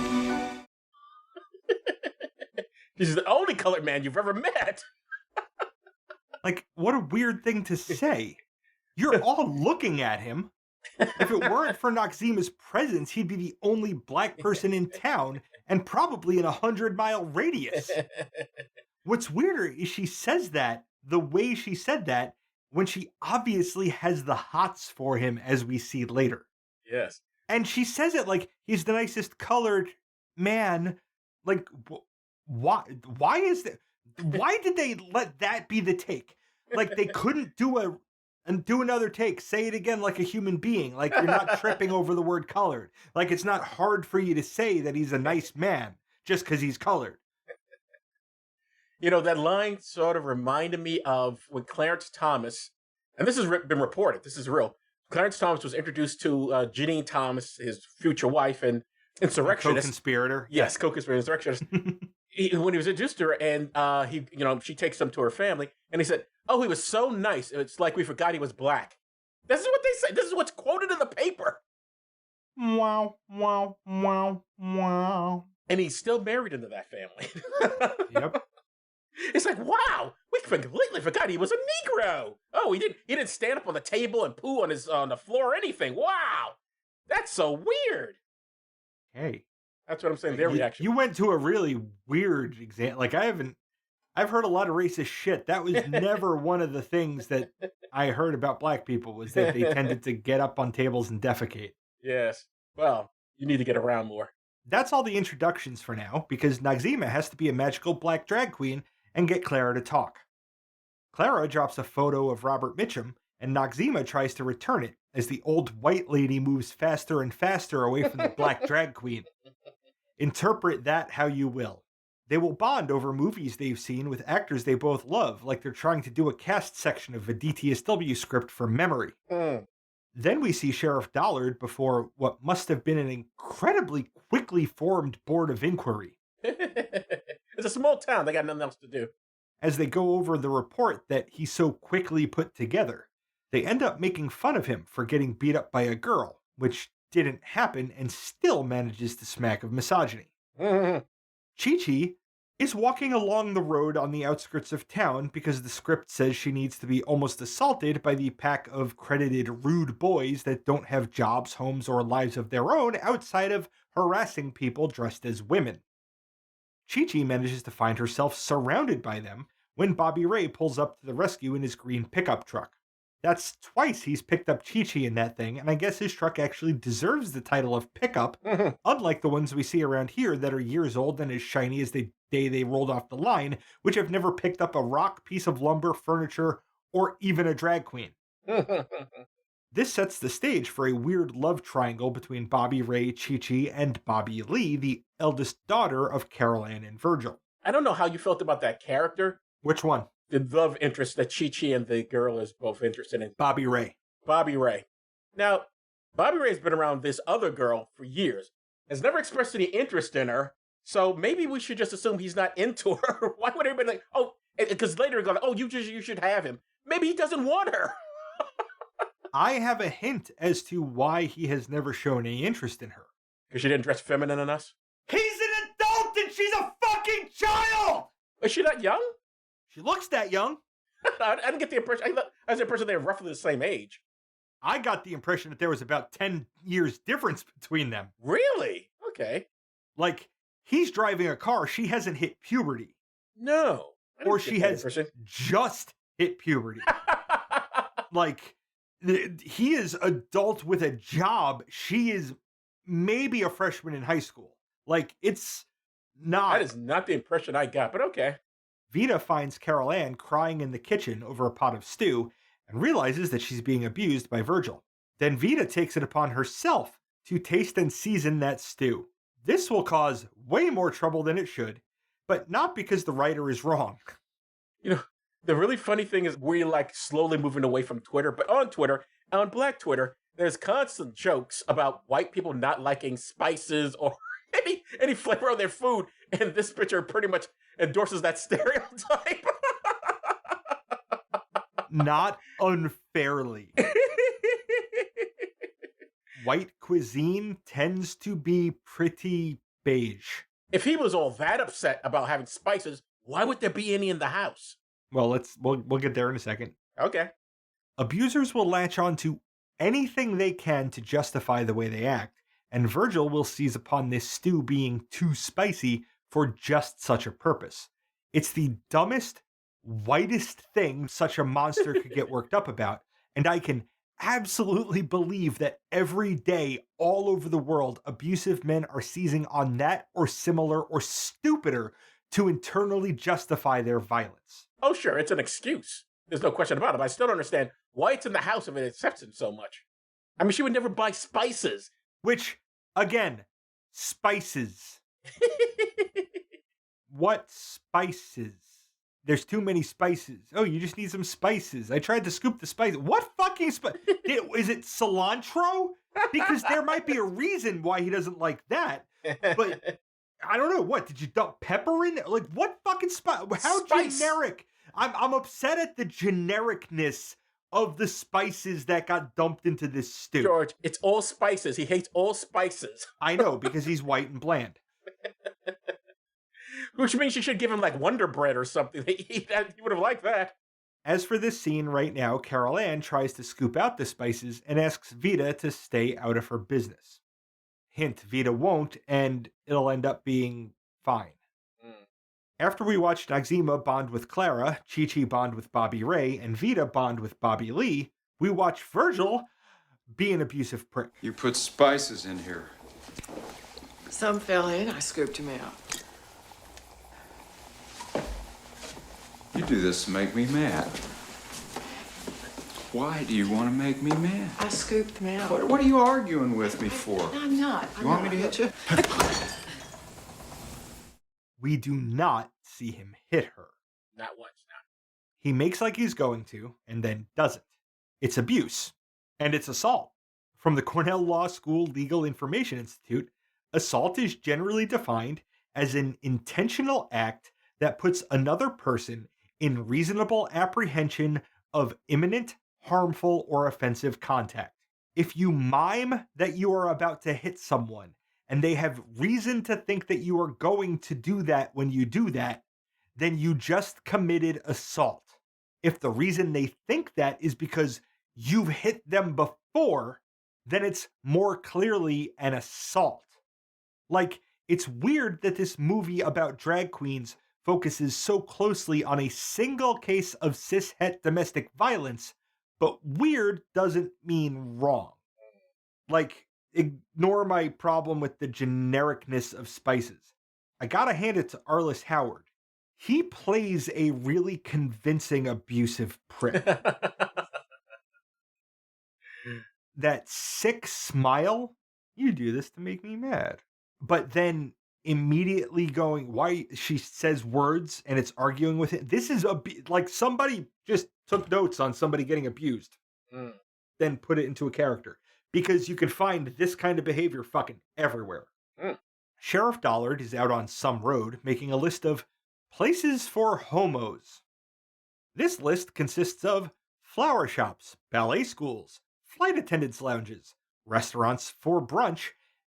[SPEAKER 2] He's the only colored man you've ever met.
[SPEAKER 1] Like, what a weird thing to say. You're all looking at him. If it weren't for Noxema's presence, he'd be the only black person in town and probably in a 100-mile radius. What's weirder is she says that the way she said that when she obviously has the hots for him, as we see later.
[SPEAKER 2] Yes.
[SPEAKER 1] And she says it like he's the nicest colored man. Like, why is that? Why did they let that be the take? Like, they couldn't do another take. Say it again like a human being. Like, you're not tripping over the word colored. Like, it's not hard for you to say that he's a nice man just because he's colored.
[SPEAKER 2] You know, that line sort of reminded me of when Clarence Thomas, and this has been reported, this is real. Clarence Thomas was introduced to Janine Thomas, his future wife, and insurrectionist.
[SPEAKER 1] Co-conspirator.
[SPEAKER 2] Yes, co-conspirator, insurrectionist. When he was introduced to her, and she takes him to her family, and he said, "Oh, he was so nice. It's like we forgot he was black." This is what they say. This is what's quoted in the paper.
[SPEAKER 1] Wow, wow, wow, wow.
[SPEAKER 2] And he's still married into that family.
[SPEAKER 1] Yep.
[SPEAKER 2] It's like, wow, we completely forgot he was a Negro. Oh, he didn't stand up on the table and poo on the floor or anything. Wow, that's so weird.
[SPEAKER 1] Hey,
[SPEAKER 2] that's what I'm saying. Their reaction.
[SPEAKER 1] You went to a really weird example. Like, I've heard a lot of racist shit. That was never one of the things that I heard about black people, was that they tended to get up on tables and defecate.
[SPEAKER 2] Yes. Well, you need to get around more.
[SPEAKER 1] That's all the introductions for now, because Noxema has to be a magical black drag queen and get Clara to talk. Clara drops a photo of Robert Mitchum, and Noxema tries to return it as the old white lady moves faster and faster away from the black drag queen. Interpret that how you will. They will bond over movies they've seen with actors they both love, like they're trying to do a cast section of a DTSW script from memory. Then we see Sheriff Dollard before what must have been an incredibly quickly formed board of inquiry.
[SPEAKER 2] It's a small town. They got nothing else to do.
[SPEAKER 1] As they go over the report that he so quickly put together, they end up making fun of him for getting beat up by a girl, which didn't happen and still manages to smack of misogyny. Chi-Chi is walking along the road on the outskirts of town because the script says she needs to be almost assaulted by the pack of credited rude boys that don't have jobs, homes, or lives of their own outside of harassing people dressed as women. Chi-Chi manages to find herself surrounded by them when Bobby Ray pulls up to the rescue in his green pickup truck. That's twice he's picked up Chi-Chi in that thing, and I guess his truck actually deserves the title of pickup, unlike the ones we see around here that are years old and as shiny as the day they rolled off the line, which have never picked up a rock, piece of lumber, furniture, or even a drag queen. This sets the stage for a weird love triangle between Bobby Ray, Chi-Chi, and Bobby Lee, the eldest daughter of Carol Ann and Virgil.
[SPEAKER 2] I don't know how you felt about that character.
[SPEAKER 1] Which one?
[SPEAKER 2] The love interest that Chi-Chi and the girl is both interested in.
[SPEAKER 1] Bobby Ray.
[SPEAKER 2] Bobby Ray. Now, Bobby Ray's been around this other girl for years, has never expressed any interest in her, so maybe we should just assume he's not into her. Why would everybody like, oh, because later go, oh, you should have him. Maybe he doesn't want her.
[SPEAKER 1] I have a hint as to why he has never shown any interest in her.
[SPEAKER 2] Because she didn't dress feminine enough?
[SPEAKER 1] He's an adult and she's a fucking child!
[SPEAKER 2] Is she not young?
[SPEAKER 1] She looks that young.
[SPEAKER 2] I didn't get the impression. I was the impression they were roughly the same age.
[SPEAKER 1] I got the impression that there was about 10 years difference between them.
[SPEAKER 2] Really? Okay.
[SPEAKER 1] Like, he's driving a car, she hasn't hit puberty.
[SPEAKER 2] No.
[SPEAKER 1] Or she has just hit puberty. Like, he is adult with a job. She is maybe a freshman in high school. Like, it's not.
[SPEAKER 2] That is not the impression I got, but okay.
[SPEAKER 1] Vita finds Carol Ann crying in the kitchen over a pot of stew and realizes that she's being abused by Virgil. Then Vita takes it upon herself to taste and season that stew. This will cause way more trouble than it should, but not because the writer is wrong.
[SPEAKER 2] You know, the really funny thing is we're like slowly moving away from Twitter, but on Twitter, on Black Twitter, there's constant jokes about white people not liking spices or any flavor of their food, and this picture pretty much endorses that stereotype.
[SPEAKER 1] Not unfairly. White cuisine tends to be pretty beige.
[SPEAKER 2] If he was all that upset about having spices, why would there be any in the house?
[SPEAKER 1] Well, we'll get there in a second.
[SPEAKER 2] Okay.
[SPEAKER 1] Abusers will latch on to anything they can to justify the way they act, and Virgil will seize upon this stew being too spicy for just such a purpose. It's the dumbest, whitest thing such a monster could get worked up about, and I can absolutely believe that every day all over the world, abusive men are seizing on that or similar or stupider to internally justify their violence.
[SPEAKER 2] Oh, sure, it's an excuse. There's no question about it, but I still don't understand why it's in the house if it accepts him so much. I mean, she would never buy spices.
[SPEAKER 1] Which, again, spices. What spices? There's too many spices. Oh, you just need some spices. I tried to scoop the spice. What fucking spice? Is it cilantro? Because there might be a reason why he doesn't like that. But I don't know. What, did you dump pepper in there? Like, what fucking spice? How
[SPEAKER 2] Spice.
[SPEAKER 1] generic? I'm upset at the genericness of the spices that got dumped into this stew.
[SPEAKER 2] George, it's all spices. He hates all spices.
[SPEAKER 1] I know, because he's white and bland.
[SPEAKER 2] Which means you should give him like Wonder Bread or something. He would have liked that.
[SPEAKER 1] As for this scene right now, Carol Ann tries to scoop out the spices and asks Vita to stay out of her business. Hint, Vita won't, and it'll end up being fine. After we watched Noxzema bond with Clara, Chi-Chi bond with Bobby Ray, and Vita bond with Bobby Lee, we watch Virgil be an abusive prick.
[SPEAKER 6] You put spices in here.
[SPEAKER 7] Some fell in, I scooped him out.
[SPEAKER 6] You do this to make me mad. Why do you want to make me mad?
[SPEAKER 7] I scooped him out.
[SPEAKER 6] What are you arguing with me for?
[SPEAKER 7] No, I'm not.
[SPEAKER 6] You want me to hit you?
[SPEAKER 1] We do not see him hit her.
[SPEAKER 2] Not once, not.
[SPEAKER 1] He makes like he's going to, and then doesn't. It's abuse. And it's assault. From the Cornell Law School Legal Information Institute, assault is generally defined as an intentional act that puts another person in reasonable apprehension of imminent, harmful, or offensive contact. If you mime that you are about to hit someone, and they have reason to think that you are going to do that when you do that, then you just committed assault. If the reason they think that is because you've hit them before, then it's more clearly an assault. Like, it's weird that this movie about drag queens focuses so closely on a single case of cishet domestic violence, but weird doesn't mean wrong. Like, ignore my problem with the genericness of spices. I gotta hand it to Arliss Howard. He plays a really convincing abusive prick. That sick smile, you do this to make me mad. But then immediately going, why she says words and it's arguing with it. This is like somebody just took notes on somebody getting abused, then put it into a character. Because you can find this kind of behavior fucking everywhere. Sheriff Dollard is out on some road making a list of places for homos. This list consists of flower shops, ballet schools, flight attendants' lounges, restaurants for brunch,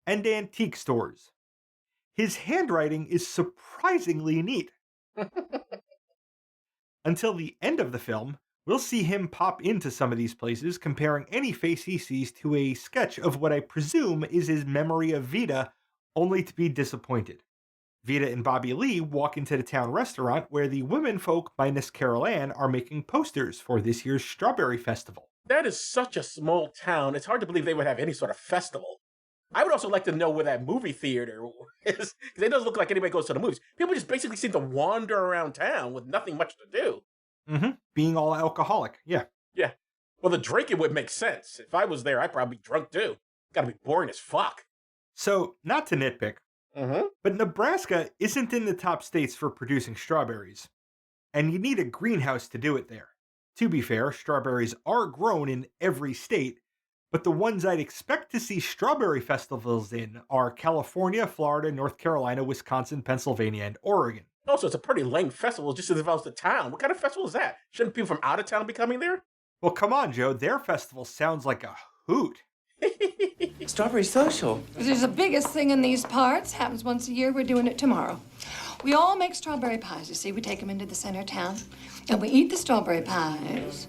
[SPEAKER 1] and antique stores. His handwriting is surprisingly neat. Until the end of the film, we'll see him pop into some of these places, comparing any face he sees to a sketch of what I presume is his memory of Vita, only to be disappointed. Vita and Bobby Lee walk into the town restaurant where the women folk minus Carol Ann are making posters for this year's Strawberry Festival.
[SPEAKER 2] That is such a small town. It's hard to believe they would have any sort of festival. I would also like to know where that movie theater is, because it doesn't look like anybody goes to the movies. People just basically seem to wander around town with nothing much to do.
[SPEAKER 1] Being all alcoholic, yeah.
[SPEAKER 2] Yeah. Well, the drinking would make sense. If I was there, I'd probably be drunk too. Gotta be boring as fuck.
[SPEAKER 1] So, not to nitpick, but Nebraska isn't in the top states for producing strawberries. And you need a greenhouse to do it there. To be fair, strawberries are grown in every state, but the ones I'd expect to see strawberry festivals in are California, Florida, North Carolina, Wisconsin, Pennsylvania, and Oregon.
[SPEAKER 2] Also, it's a pretty lame festival just to develop the town. What kind of festival is that? Shouldn't people from out of town be coming there?
[SPEAKER 1] Well, come on, Joe. Their festival sounds like a hoot.
[SPEAKER 7] Strawberry social.
[SPEAKER 5] This is the biggest thing in these parts. Happens once a year. We're doing it tomorrow. We all make strawberry pies, you see. We take them into the center of town, and we eat the strawberry pies.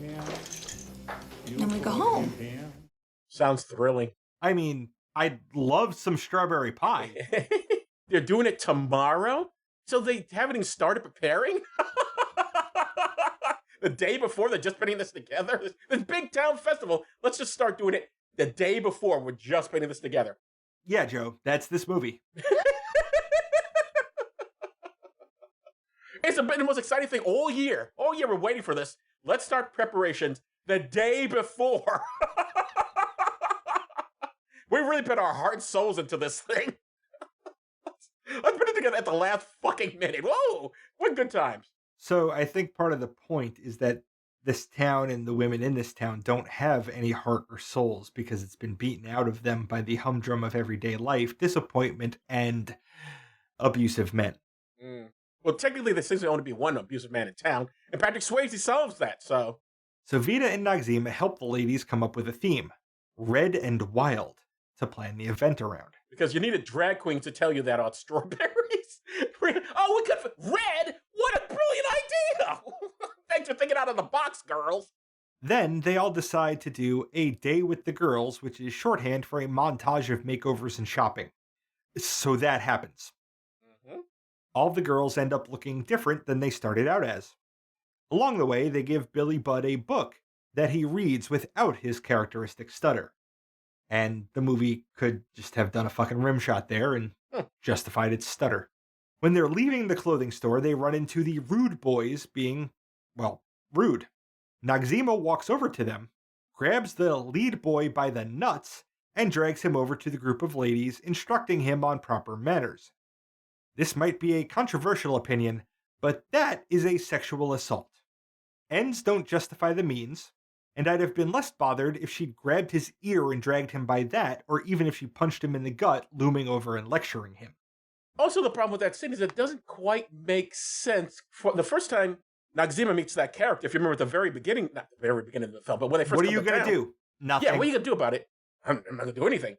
[SPEAKER 5] And then we go home.
[SPEAKER 2] Sounds thrilling.
[SPEAKER 1] I mean, I'd love some strawberry pie.
[SPEAKER 2] They're doing it tomorrow? So they haven't even started preparing? The day before, they're just putting this together? This big town festival, let's just start doing it the day before we're just putting this together.
[SPEAKER 1] Yeah, Joe, that's this movie.
[SPEAKER 2] It's been the most exciting thing all year. All year we're waiting for this. Let's start preparations the day before. We really put our heart and souls into this thing. Let's put it together at the last fucking minute. Whoa, what good times.
[SPEAKER 1] So I think part of the point is that this town and the women in this town don't have any heart or souls because it's been beaten out of them by the humdrum of everyday life, disappointment, and abusive men.
[SPEAKER 2] Well, technically, there seems to only be one abusive man in town, and Patrick Swayze solves that, so...
[SPEAKER 1] So Vita and Noxzema help the ladies come up with a theme, red and wild, to plan the event around.
[SPEAKER 2] Because you need a drag queen to tell you that on strawberries. Oh, we could... Red? What a brilliant idea! Thanks for thinking out of the box, girls.
[SPEAKER 1] Then they all decide to do a day with the girls, which is shorthand for a montage of makeovers and shopping. So that happens. All the girls end up looking different than they started out as. Along the way, they give Billy Budd a book that he reads without his characteristic stutter. And the movie could just have done a fucking rim shot there and justified its stutter. When they're leaving the clothing store, they run into the rude boys being, well, rude. Noxzema walks over to them, grabs the lead boy by the nuts, and drags him over to the group of ladies, instructing him on proper manners. This might be a controversial opinion, but that is a sexual assault. Ends don't justify the means, and I'd have been less bothered if she'd grabbed his ear and dragged him by that, or even if she punched him in the gut, looming over and lecturing him.
[SPEAKER 2] Also, the problem with that scene is it doesn't quite make sense. For the first time Noxzema meets that character, if you remember at the very beginning, not the very beginning of the film, but when they first
[SPEAKER 1] What are you going to do? Nothing.
[SPEAKER 2] Yeah, what are you going to do about it? I'm not going to do anything.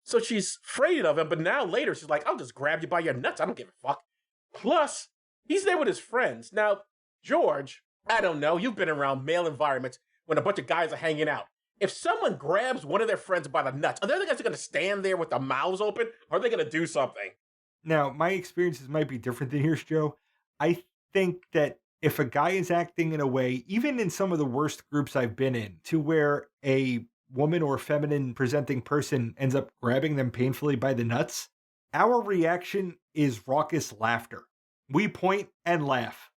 [SPEAKER 2] So she's afraid of him, but now later she's like, I'll just grab you by your nuts. I don't give a fuck. Plus, he's there with his friends. Now, George, I don't know. You've been around male environments when a bunch of guys are hanging out. If someone grabs one of their friends by the nuts, are the other guys going to stand there with their mouths open, or are they going to do something?
[SPEAKER 1] Now, my experiences might be different than yours, Joe. I think that if a guy is acting in a way, even in some of the worst groups I've been in, to where a woman or feminine presenting person ends up grabbing them painfully by the nuts, our reaction is raucous laughter. We point and laugh.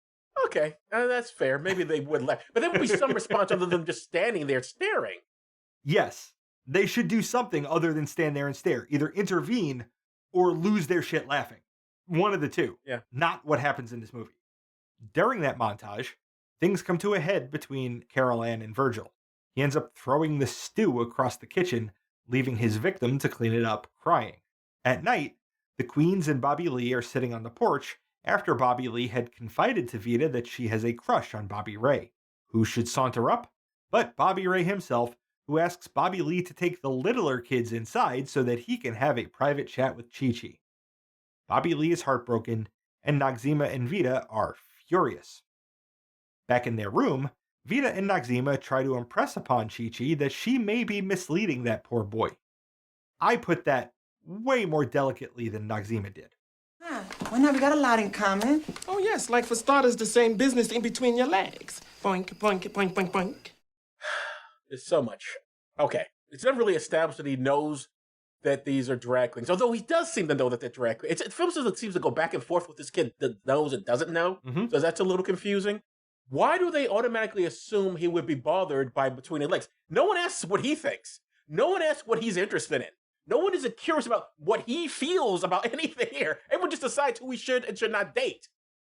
[SPEAKER 2] Okay, that's fair. Maybe they would laugh. But there would be some response other than just standing there staring.
[SPEAKER 1] Yes, they should do something other than stand there and stare. Either intervene or lose their shit laughing. One of the two.
[SPEAKER 2] Yeah.
[SPEAKER 1] Not what happens in this movie. During that montage, things come to a head between Carol Ann and Virgil. He ends up throwing the stew across the kitchen, leaving his victim to clean it up, crying. At night, the Queens and Bobby Lee are sitting on the porch after Bobby Lee had confided to Vita that she has a crush on Bobby Ray. Who should saunter up but Bobby Ray himself, who asks Bobby Lee to take the littler kids inside so that he can have a private chat with Chi-Chi. Bobby Lee is heartbroken, and Noxzema and Vita are furious. Back in their room, Vita and Noxzema try to impress upon Chi-Chi that she may be misleading that poor boy. I put that way more delicately than Noxzema did.
[SPEAKER 8] Well, now we got a lot in common.
[SPEAKER 9] Oh, yes, like for starters, the same business in between your legs. Boink, boink, boink, boink, boink.
[SPEAKER 2] There's so much. Okay, it's never really established that he knows that these are drag queens, although he does seem to know that they're drag queens. It feels as it seems to go back and forth with this kid that knows and doesn't know, so that's a little confusing. Why do they automatically assume he would be bothered by between the legs? No one asks what he thinks. No one asks what he's interested in. No one is curious about what he feels about anything here. Everyone just decides who he should and should not date.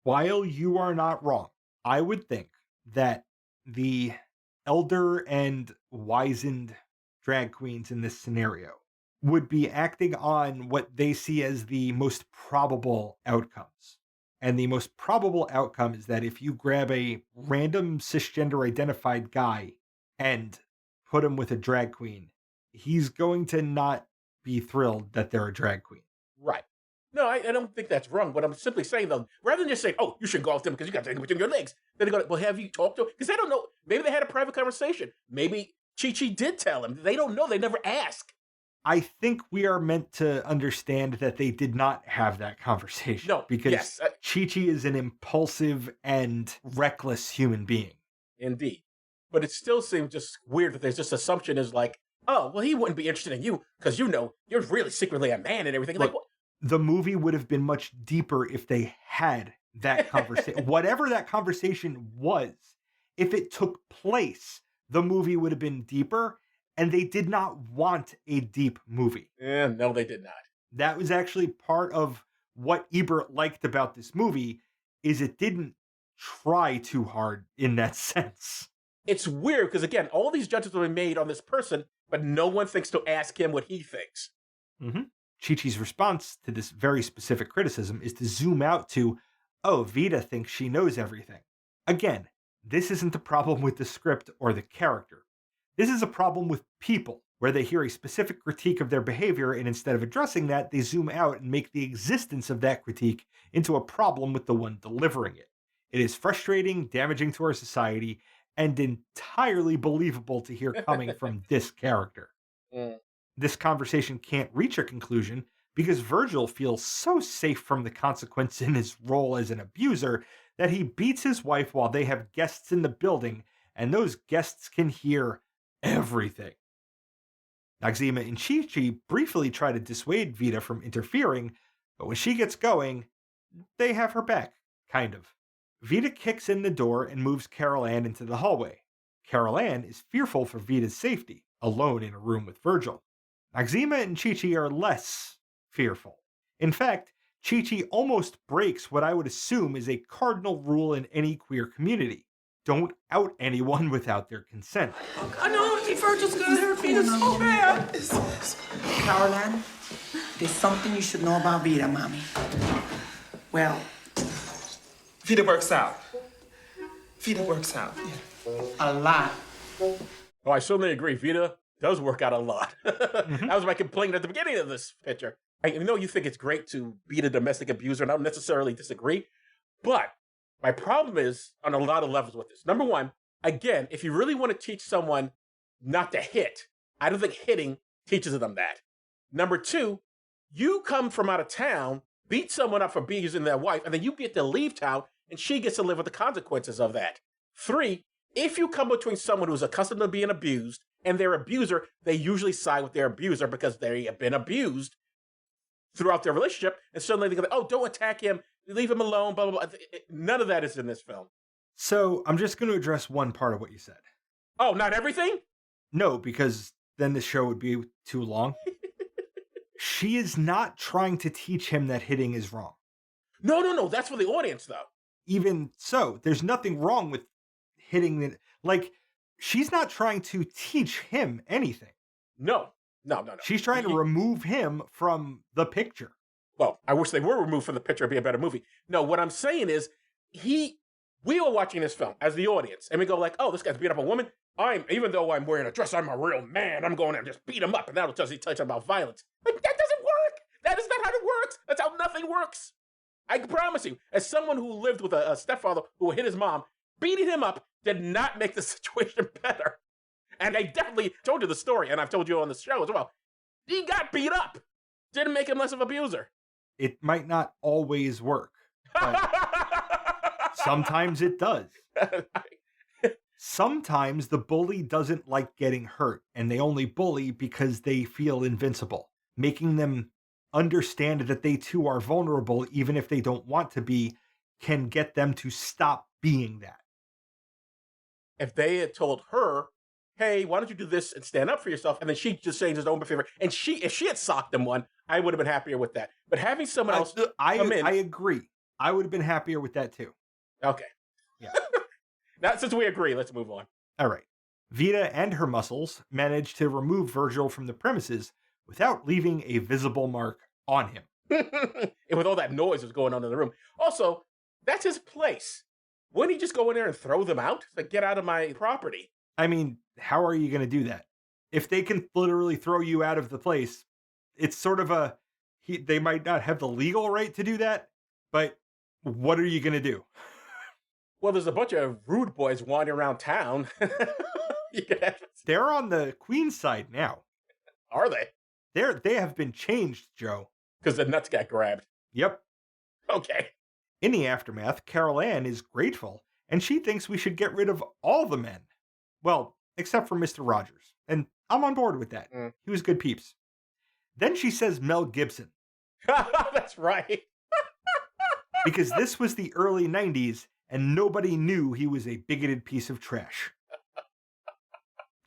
[SPEAKER 1] While you are not wrong, I would think that the elder and wizened drag queens in this scenario would be acting on what they see as the most probable outcomes. And the most probable outcome is that if you grab a random cisgender identified guy and put him with a drag queen, he's going to not be thrilled that they're a drag queen.
[SPEAKER 2] Right. No, I don't think that's wrong. But I'm simply saying, though, rather than just saying, oh, you should go off them because you got to take them between your legs, then they go, well, have you talked to him? Because they don't know. Maybe they had a private conversation. Maybe Chi-Chi did tell him. They don't know. They never ask.
[SPEAKER 1] I think we are meant to understand that they did not have that conversation.
[SPEAKER 2] No,
[SPEAKER 1] because
[SPEAKER 2] yes,
[SPEAKER 1] Chi-Chi is an impulsive and reckless human being.
[SPEAKER 2] Indeed. But it still seems just weird that there's this assumption is like, oh, well, he wouldn't be interested in you because, you know, you're really secretly a man and everything.
[SPEAKER 1] Look,
[SPEAKER 2] like, what?
[SPEAKER 1] The movie would have been much deeper if they had that conversation. Whatever that conversation was, if it took place, the movie would have been deeper. And they did not want a deep movie.
[SPEAKER 2] No, they did not.
[SPEAKER 1] That was actually part of what Ebert liked about this movie, is it didn't try too hard in that sense.
[SPEAKER 2] It's weird because, again, all these judgments were made on this person, but no one thinks to ask him what he thinks.
[SPEAKER 1] Chi-Chi's response to this very specific criticism is to zoom out to, oh, Vita thinks she knows everything. Again, this isn't the problem with the script or the character. This is a problem with people, where they hear a specific critique of their behavior, and instead of addressing that, they zoom out and make the existence of that critique into a problem with the one delivering it. It is frustrating, damaging to our society, and entirely believable to hear coming from this character. This conversation can't reach a conclusion because Virgil feels so safe from the consequence in his role as an abuser that he beats his wife while they have guests in the building, and those guests can hear everything. Noxzema and Chi-Chi briefly try to dissuade Vita from interfering, but when she gets going, they have her back, kind of. Vita kicks in the door and moves Carol Ann into the hallway. Carol Ann is fearful for Vita's safety, alone in a room with Virgil. Noxzema and Chi-Chi are less fearful. In fact, Chi-Chi almost breaks what I would assume is a cardinal rule in any queer community. Don't out anyone without their consent.
[SPEAKER 9] I know, Virgil's gonna hurt Vita so bad.
[SPEAKER 8] Caroline, there's something you should know about Vita, Mommy. Well,
[SPEAKER 9] Vita works out. Vita works out. Yeah.
[SPEAKER 8] a lot.
[SPEAKER 2] Oh, I certainly agree. Vita does work out a lot. That was my complaint at the beginning of this picture. I know you think it's great to beat a domestic abuser, and I don't necessarily disagree, but my problem is on a lot of levels with this. Number one, again, if you really want to teach someone not to hit, I don't think hitting teaches them that. Number two, you come from out of town, beat someone up for abusing their wife, and then you get to leave town, and she gets to live with the consequences of that. Three, if you come between someone who's accustomed to being abused and their abuser, they usually side with their abuser because they have been abused throughout their relationship, and suddenly they go, oh, don't attack him, leave him alone, blah, blah, blah. None of that is in this film.
[SPEAKER 1] So I'm just going to address one part of what you said.
[SPEAKER 2] Oh, not everything?
[SPEAKER 1] No, because then the show would be too long. She is not trying to teach him that hitting is wrong.
[SPEAKER 2] No. That's for the audience, though.
[SPEAKER 1] Even so, there's nothing wrong with hitting the, like, she's not trying to teach him anything.
[SPEAKER 2] No.
[SPEAKER 1] She's trying to remove him from the picture.
[SPEAKER 2] Well, I wish they were removed from the picture. It'd be a better movie. No, what I'm saying is, we were watching this film as the audience, and we go like, oh, this guy's beat up a woman. Even though I'm wearing a dress, I'm a real man. I'm going there and just beat him up, and that'll tell you about violence. Like, that doesn't work. That is not how it works. That's how nothing works. I promise you, as someone who lived with a stepfather who hit his mom, beating him up did not make the situation better. And I definitely told you the story, and I've told you on the show as well. He got beat up. Didn't make him less of an abuser.
[SPEAKER 1] It might not always work, but sometimes it does. Sometimes the bully doesn't like getting hurt, and they only bully because they feel invincible, making them understand that they too are vulnerable, even if they don't want to be, can get them to stop being that.
[SPEAKER 2] If they had told her, hey, why don't you do this and stand up for yourself, and then she just saying his own favor, and if she had socked him one, I would have been happier with that. But having someone else come in...
[SPEAKER 1] I agree. I would have been happier with that too.
[SPEAKER 2] Okay.
[SPEAKER 1] Yeah.
[SPEAKER 2] Now, since we agree, let's move on.
[SPEAKER 1] All right. Vita and her muscles managed to remove Virgil from the premises without leaving a visible mark on him.
[SPEAKER 2] And with all that noise that was going on in the room. Also, that's his place. Wouldn't he just go in there and throw them out? Like, get out of my property.
[SPEAKER 1] I mean, how are you going to do that? If they can literally throw you out of the place, it's sort of they might not have the legal right to do that, but what are you going to do?
[SPEAKER 2] Well, there's a bunch of rude boys wandering around town.
[SPEAKER 1] They're on the Queen's side now.
[SPEAKER 2] Are they?
[SPEAKER 1] They have been changed, Joe.
[SPEAKER 2] Because the nuts got grabbed.
[SPEAKER 1] Yep.
[SPEAKER 2] Okay.
[SPEAKER 1] In the aftermath, Carol Ann is grateful, and she thinks we should get rid of all the men. Well, except for Mr. Rogers. And I'm on board with that. He was good peeps. Then she says Mel Gibson.
[SPEAKER 2] That's right.
[SPEAKER 1] Because this was the early 90s, and nobody knew he was a bigoted piece of trash.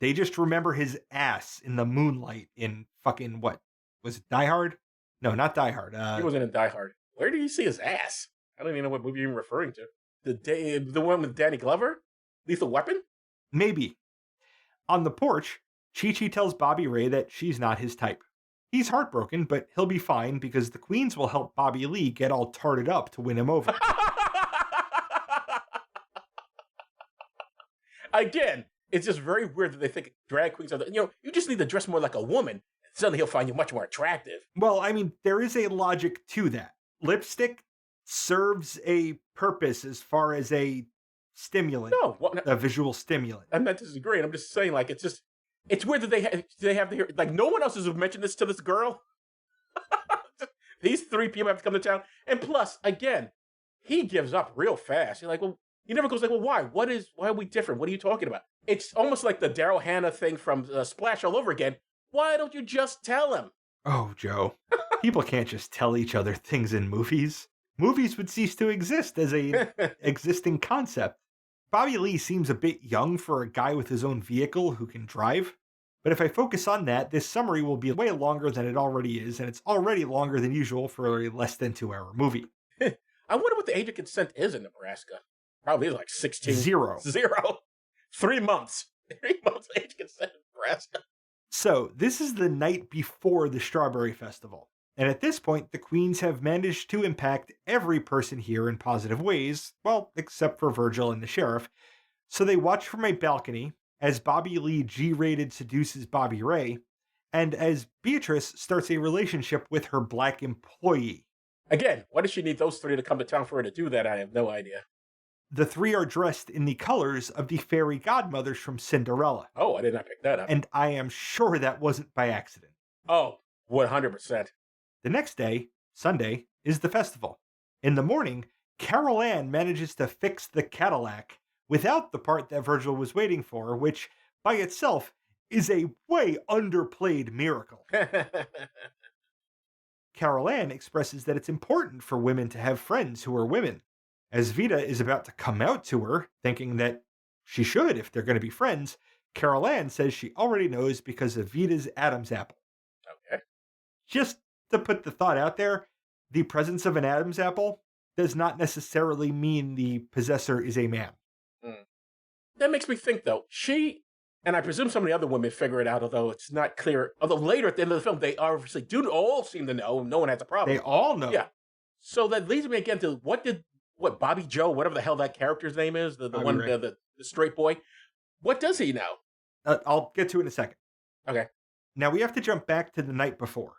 [SPEAKER 1] They just remember his ass in the moonlight in fucking what? Was it Die Hard? No, not Die Hard.
[SPEAKER 2] He wasn't in Die Hard. Where did you see his ass? I don't even know what movie you're referring to. The one with Danny Glover? Lethal Weapon?
[SPEAKER 1] Maybe. On the porch, Chi-Chi tells Bobby Ray that she's not his type. He's heartbroken, but he'll be fine because the Queens will help Bobby Lee get all tarted up to win him over.
[SPEAKER 2] Again, it's just very weird that they think drag queens are you just need to dress more like a woman. Suddenly he'll find you much more attractive.
[SPEAKER 1] Well, I mean, there is a logic to that. Lipstick serves a purpose as far as a stimulant.
[SPEAKER 2] No.
[SPEAKER 1] A visual stimulant.
[SPEAKER 2] I'm not disagreeing. I'm just saying, like, it's weird that they have to hear, like, no one else has mentioned this to this girl. These three people have to come to town. And plus, again, he gives up real fast. You're like, well, he never goes like, well, why? Why are we different? What are you talking about? It's almost like the Daryl Hannah thing from Splash all over again. Why don't you just tell him?
[SPEAKER 1] Oh, Joe. People can't just tell each other things in movies. Movies would cease to exist as a existing concept. Bobby Lee seems a bit young for a guy with his own vehicle who can drive. But if I focus on that, this summary will be way longer than it already is, and it's already longer than usual for a less than 2-hour movie.
[SPEAKER 2] I wonder what the age of consent is in Nebraska. Probably is like 16.
[SPEAKER 1] Zero.
[SPEAKER 2] 3 months. 3 months age consent in Nebraska.
[SPEAKER 1] So, this is the night before the Strawberry Festival. And at this point, the Queens have managed to impact every person here in positive ways, well, except for Virgil and the sheriff. So they watch from a balcony as Bobby Lee G-rated seduces Bobby Ray, and as Beatrice starts a relationship with her black employee.
[SPEAKER 2] Again, why does she need those three to come to town for her to do that? I have no idea.
[SPEAKER 1] The three are dressed in the colors of the fairy godmothers from Cinderella.
[SPEAKER 2] Oh, I did not pick that up.
[SPEAKER 1] And I am sure that wasn't by accident.
[SPEAKER 2] Oh, 100%.
[SPEAKER 1] The next day, Sunday, is the festival. In the morning, Carol Ann manages to fix the Cadillac without the part that Virgil was waiting for, which by itself is a way underplayed miracle. Carol Ann expresses that it's important for women to have friends who are women. As Vita is about to come out to her, thinking that she should if they're going to be friends, Carol Ann says she already knows because of Vita's Adam's apple.
[SPEAKER 2] Okay.
[SPEAKER 1] Just to put the thought out there, the presence of an Adam's apple does not necessarily mean the possessor is a man.
[SPEAKER 2] That makes me think, though, she, and I presume some of the other women figure it out, although it's not clear. Although later at the end of the film, they obviously do all seem to know. No one has a problem.
[SPEAKER 1] They all know.
[SPEAKER 2] Yeah. So that leads me again to what Bobby Joe, whatever the hell that character's name is, the
[SPEAKER 1] Bobby
[SPEAKER 2] one,
[SPEAKER 1] Ray.
[SPEAKER 2] the straight boy. What does he know?
[SPEAKER 1] I'll get to it in a second.
[SPEAKER 2] Okay.
[SPEAKER 1] Now we have to jump back to the night before.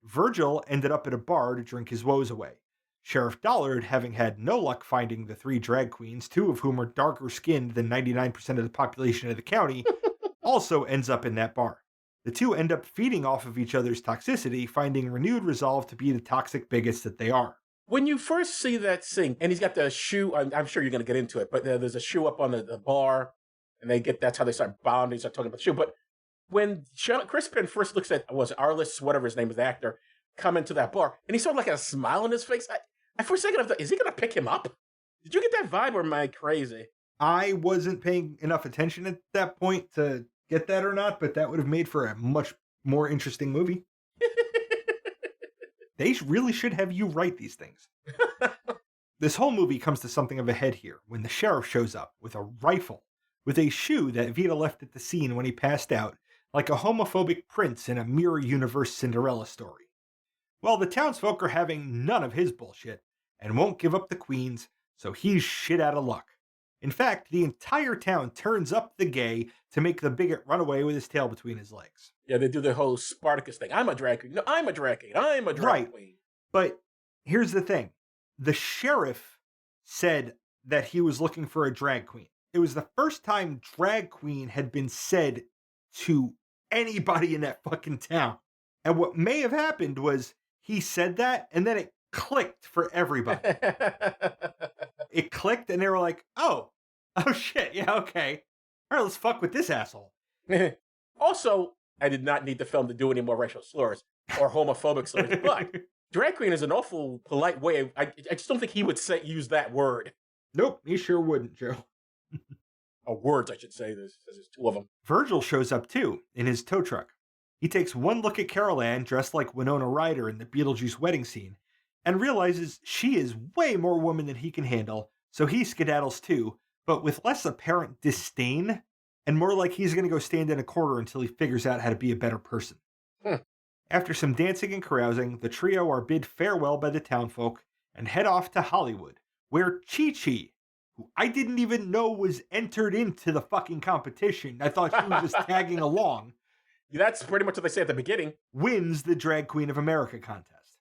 [SPEAKER 1] Virgil ended up at a bar to drink his woes away. Sheriff Dollard, having had no luck finding the 3 drag queens, 2 of whom are darker skinned than 99% of the population of the county, also ends up in that bar. The 2 end up feeding off of each other's toxicity, finding renewed resolve to be the toxic bigots that they are.
[SPEAKER 2] When you first see that scene, and he's got the shoe, I'm sure you're going to get into it, but there's a shoe up on the bar, and that's how they start bonding, start talking about the shoe. But when Chris Penn first looks at, Arliss, whatever his name is, the actor, come into that bar, and he sort of like a smile on his face, for a second I thought, is he going to pick him up? Did you get that vibe, or am I crazy?
[SPEAKER 1] I wasn't paying enough attention at that point to get that or not, but that would have made for a much more interesting movie. They really should have you write these things. This whole movie comes to something of a head here when the sheriff shows up with a rifle, with a shoe that Vita left at the scene when he passed out, like a homophobic prince in a mirror universe Cinderella story. Well, the townsfolk are having none of his bullshit and won't give up the queens, so he's shit out of luck. In fact, the entire town turns up the gay to make the bigot run away with his tail between his legs.
[SPEAKER 2] Yeah, they do the whole Spartacus thing. I'm a drag queen. No, I'm a drag queen. I'm a drag queen.
[SPEAKER 1] But here's the thing. The sheriff said that he was looking for a drag queen. It was the first time drag queen had been said to anybody in that fucking town. And what may have happened was he said that, and then it clicked for everybody. It clicked, and they were like, oh shit, yeah, okay. All right, let's fuck with this asshole.
[SPEAKER 2] Also, I did not need the film to do any more racial slurs or homophobic slurs, but drag queen is an awful polite way of, I just don't think he would use that word.
[SPEAKER 1] Nope, he sure wouldn't, Joe.
[SPEAKER 2] Or words, I should say. There's 2 of them.
[SPEAKER 1] Virgil shows up, too, in his tow truck. He takes one look at Carol Ann, dressed like Winona Ryder in the Beetlejuice wedding scene, and realizes she is way more woman than he can handle, so he skedaddles too, but with less apparent disdain, and more like he's going to go stand in a corner until he figures out how to be a better person. After some dancing and carousing, the trio are bid farewell by the townfolk and head off to Hollywood, where Chi-Chi, who I didn't even know was entered into the fucking competition, I thought she was just tagging along.
[SPEAKER 2] That's pretty much what they say at the beginning.
[SPEAKER 1] Wins the Drag Queen of America contest.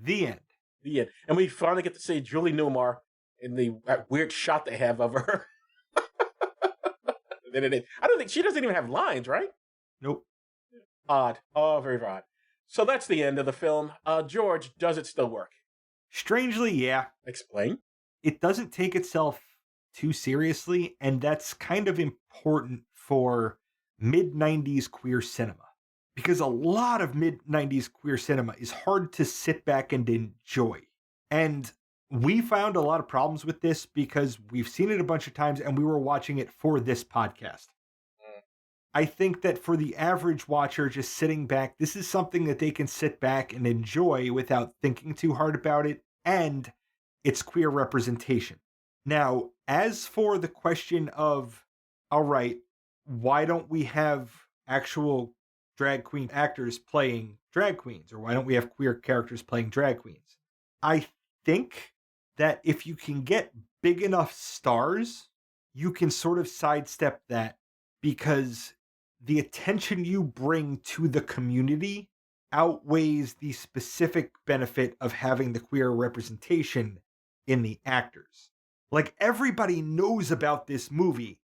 [SPEAKER 1] The end.
[SPEAKER 2] The end. And we finally get to see Julie Newmar in that weird shot they have of her. I don't think, she doesn't even have lines, right?
[SPEAKER 1] Nope.
[SPEAKER 2] Odd. Oh, very odd. So that's the end of the film. George, does it still work?
[SPEAKER 1] Strangely, yeah.
[SPEAKER 2] Explain.
[SPEAKER 1] It doesn't take itself too seriously, and that's kind of important for mid-90s queer cinema. Because a lot of mid-90s queer cinema is hard to sit back and enjoy. And we found a lot of problems with this because we've seen it a bunch of times and we were watching it for this podcast. I think that for the average watcher just sitting back, this is something that they can sit back and enjoy without thinking too hard about it, and it's queer representation. Now, as for the question of, all right, why don't we have actual drag queen actors playing drag queens, or why don't we have queer characters playing drag queens? I think that if you can get big enough stars, you can sort of sidestep that, because the attention you bring to the community outweighs the specific benefit of having the queer representation in the actors. Like, everybody knows about this movie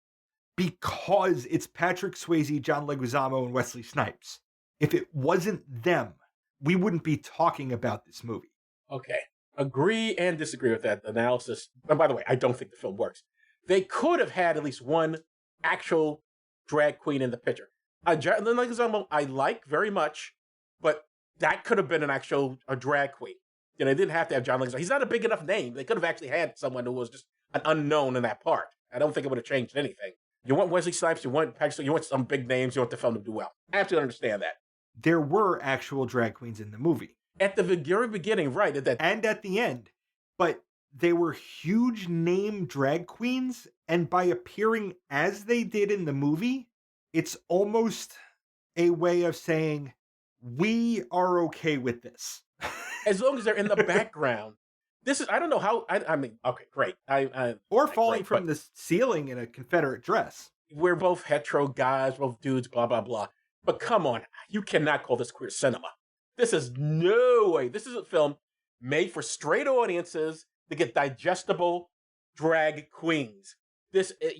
[SPEAKER 1] because it's Patrick Swayze, John Leguizamo, and Wesley Snipes. If it wasn't them, we wouldn't be talking about this movie.
[SPEAKER 2] Okay. Agree and disagree with that analysis. And by the way, I don't think the film works. They could have had at least one actual drag queen in the picture. John Leguizamo, I like very much, but that could have been a drag queen. You know, they didn't have to have John Leguizamo. He's not a big enough name. They could have actually had someone who was just an unknown in that part. I don't think it would have changed anything. You want Wesley Snipes, you want Patrick, you want some big names, you want the film to do well. I absolutely understand that.
[SPEAKER 1] There were actual drag queens in the movie.
[SPEAKER 2] At the very beginning, right.
[SPEAKER 1] And at the end. But they were huge name drag queens, and by appearing as they did in the movie, it's almost a way of saying, we are okay with this.
[SPEAKER 2] As long as they're in the background. This is, I don't know how, I mean, okay, great.
[SPEAKER 1] Or falling
[SPEAKER 2] great,
[SPEAKER 1] from
[SPEAKER 2] but
[SPEAKER 1] the ceiling in a Confederate dress.
[SPEAKER 2] we're both hetero guys, both dudes, blah, blah, blah. But come on, you cannot call this queer cinema. This is no way. This is a film made for straight audiences to get digestible drag queens.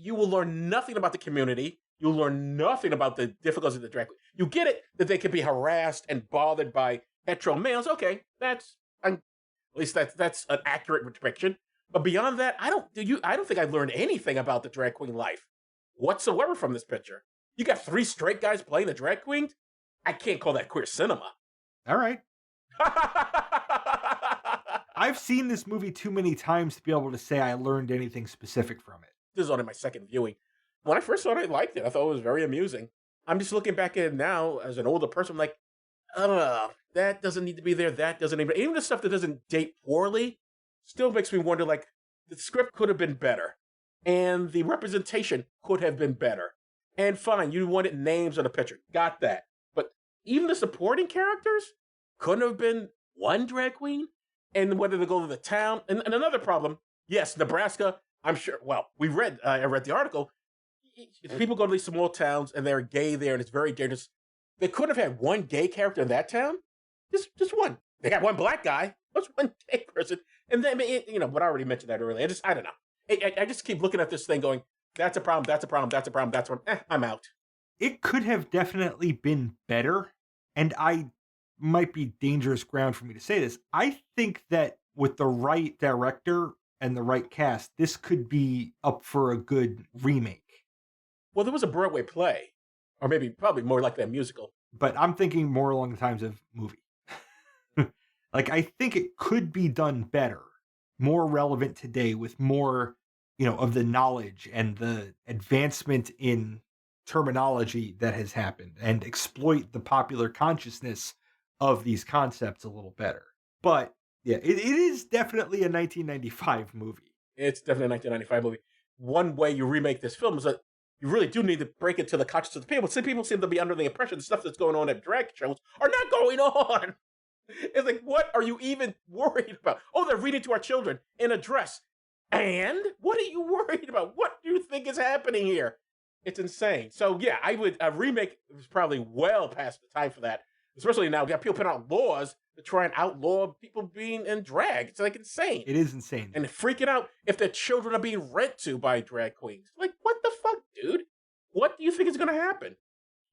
[SPEAKER 2] You will learn nothing about the community. You'll learn nothing about the difficulties of the drag queen. You get it that they can be harassed and bothered by hetero males. Okay, at least that's an accurate depiction. But beyond that, I don't think I learned anything about the drag queen life whatsoever from this picture. You got 3 straight guys playing the drag queens? I can't call that queer cinema.
[SPEAKER 1] All right. I've seen this movie too many times to be able to say I learned anything specific from it.
[SPEAKER 2] This is only my second viewing. When I first saw it, I liked it. I thought it was very amusing. I'm just looking back at it now as an older person. I'm like, that doesn't need to be there. That doesn't even the stuff that doesn't date poorly still makes me wonder, like, the script could have been better. And the representation could have been better. And fine, you wanted names on the picture. Got that. But even the supporting characters couldn't have been one drag queen. And whether to go to the town. And another problem, yes, Nebraska, I'm sure, well, I read the article. If people go to these small towns and they're gay there and it's very dangerous, they could have had one gay character in that town. Just one. They got one black guy. What's one gay person? And then, but I already mentioned that earlier. I don't know. I just keep looking at this thing going, that's a problem, that's a problem, that's a problem, that's a problem. I'm out.
[SPEAKER 1] It could have definitely been better. And I might be dangerous ground for me to say this. I think that with the right director and the right cast, this could be up for a good remake.
[SPEAKER 2] Well, there was a Broadway play, or probably more like that musical.
[SPEAKER 1] But I'm thinking more along the lines of movie. Like, I think it could be done better, more relevant today with more, of the knowledge and the advancement in terminology that has happened and exploit the popular consciousness of these concepts a little better. But yeah, it is definitely a 1995 movie.
[SPEAKER 2] It's definitely a 1995 movie. One way you remake this film is that you really do need to break it to the conscious of the people. Some people seem to be under the impression the stuff that's going on at drag shows are not going on. It's like, what are you even worried about? Oh, they're reading to our children in a dress. And what are you worried about? What do you think is happening here? It's insane. So yeah, a remake is probably well past the time for that. Especially now, we got people putting out laws to try and outlaw people being in drag. It's like insane.
[SPEAKER 1] It is insane.
[SPEAKER 2] And freaking out if their children are being read to by drag queens. Like, what the fuck, dude? What do you think is going to happen?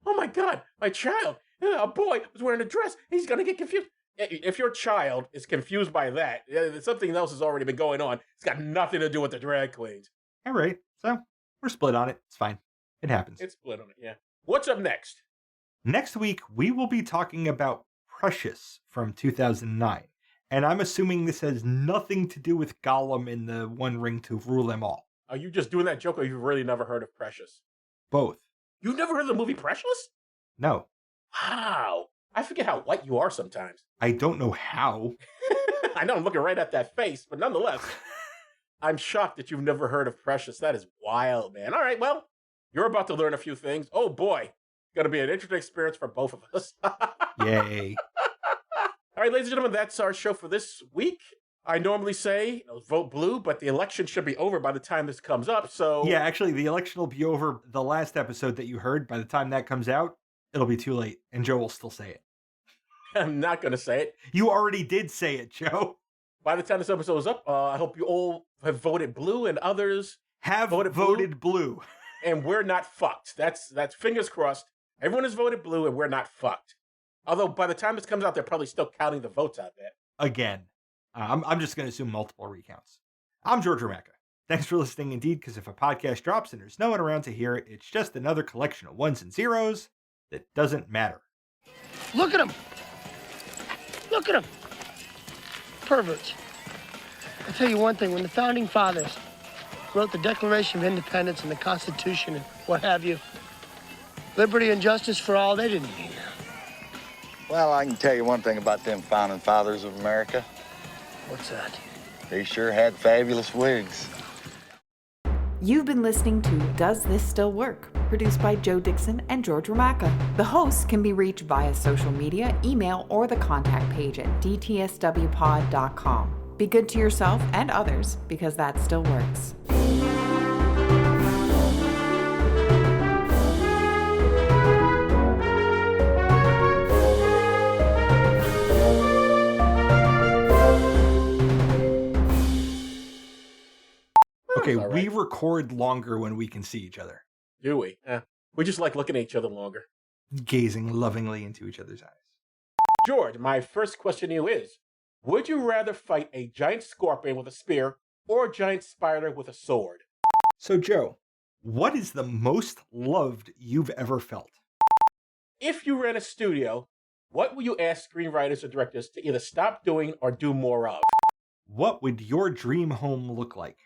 [SPEAKER 2] Oh my God, my child, a boy was wearing a dress. He's going to get confused. If your child is confused by that, something else has already been going on. It's got nothing to do with the drag queens.
[SPEAKER 1] All right. So we're split on it. It's fine. It happens.
[SPEAKER 2] It's split on it, yeah. What's up next?
[SPEAKER 1] Next week, we will be talking about Precious from 2009. And I'm assuming this has nothing to do with Gollum in the One Ring to rule them all.
[SPEAKER 2] Are you just doing that joke or you've really never heard of Precious?
[SPEAKER 1] Both.
[SPEAKER 2] You've never heard of the movie Precious?
[SPEAKER 1] No.
[SPEAKER 2] Wow. I forget how white you are sometimes.
[SPEAKER 1] I don't know how.
[SPEAKER 2] I know I'm looking right at that face, but nonetheless, I'm shocked that you've never heard of Precious. That is wild, man. All right, well, you're about to learn a few things. Oh, boy. It's going to be an interesting experience for both of us.
[SPEAKER 1] Yay.
[SPEAKER 2] All right, ladies and gentlemen, that's our show for this week. I normally say vote blue, but the election should be over by the time this comes up, so...
[SPEAKER 1] Yeah, actually, the election will be over the last episode that you heard. By the time that comes out, it'll be too late, and Joe will still say it.
[SPEAKER 2] I'm not going to say it.
[SPEAKER 1] You already did say it, Joe.
[SPEAKER 2] By the time this episode is up, I hope you all have voted blue and others
[SPEAKER 1] have voted blue.
[SPEAKER 2] And we're not fucked. That's fingers crossed. Everyone has voted blue and we're not fucked. Although by the time this comes out, they're probably still counting the votes out there.
[SPEAKER 1] Again. I'm just going to assume multiple recounts. I'm George Romaka. Thanks for listening indeed, because if a podcast drops and there's no one around to hear it, it's just another collection of ones and zeros that doesn't matter.
[SPEAKER 4] Look at him. Look at him. Perverts. I'll tell you one thing. When the Founding Fathers wrote the Declaration of Independence and the Constitution and what have you, liberty and justice for all, they didn't mean that.
[SPEAKER 10] Well, I can tell you one thing about them Founding Fathers of America.
[SPEAKER 4] What's that?
[SPEAKER 10] They sure had fabulous wigs.
[SPEAKER 11] You've been listening to Does This Still Work? Produced by Joe Dixon and George Romaka. The hosts can be reached via social media, email, or the contact page at dtswpod.com. Be good to yourself and others, because that still works.
[SPEAKER 1] Okay,
[SPEAKER 2] all right.
[SPEAKER 1] we record longer when we can see each other,
[SPEAKER 2] Do we? We just like looking at each other longer.
[SPEAKER 1] gazing lovingly into each other's eyes.
[SPEAKER 2] George, my first question to you is, would you rather fight a giant scorpion with a spear or a giant spider with a sword?
[SPEAKER 1] So, Joe, what is the most loved you've ever felt?
[SPEAKER 2] If you ran a studio, what would you ask screenwriters or directors to either stop doing or do more of?
[SPEAKER 1] What would your dream home look like?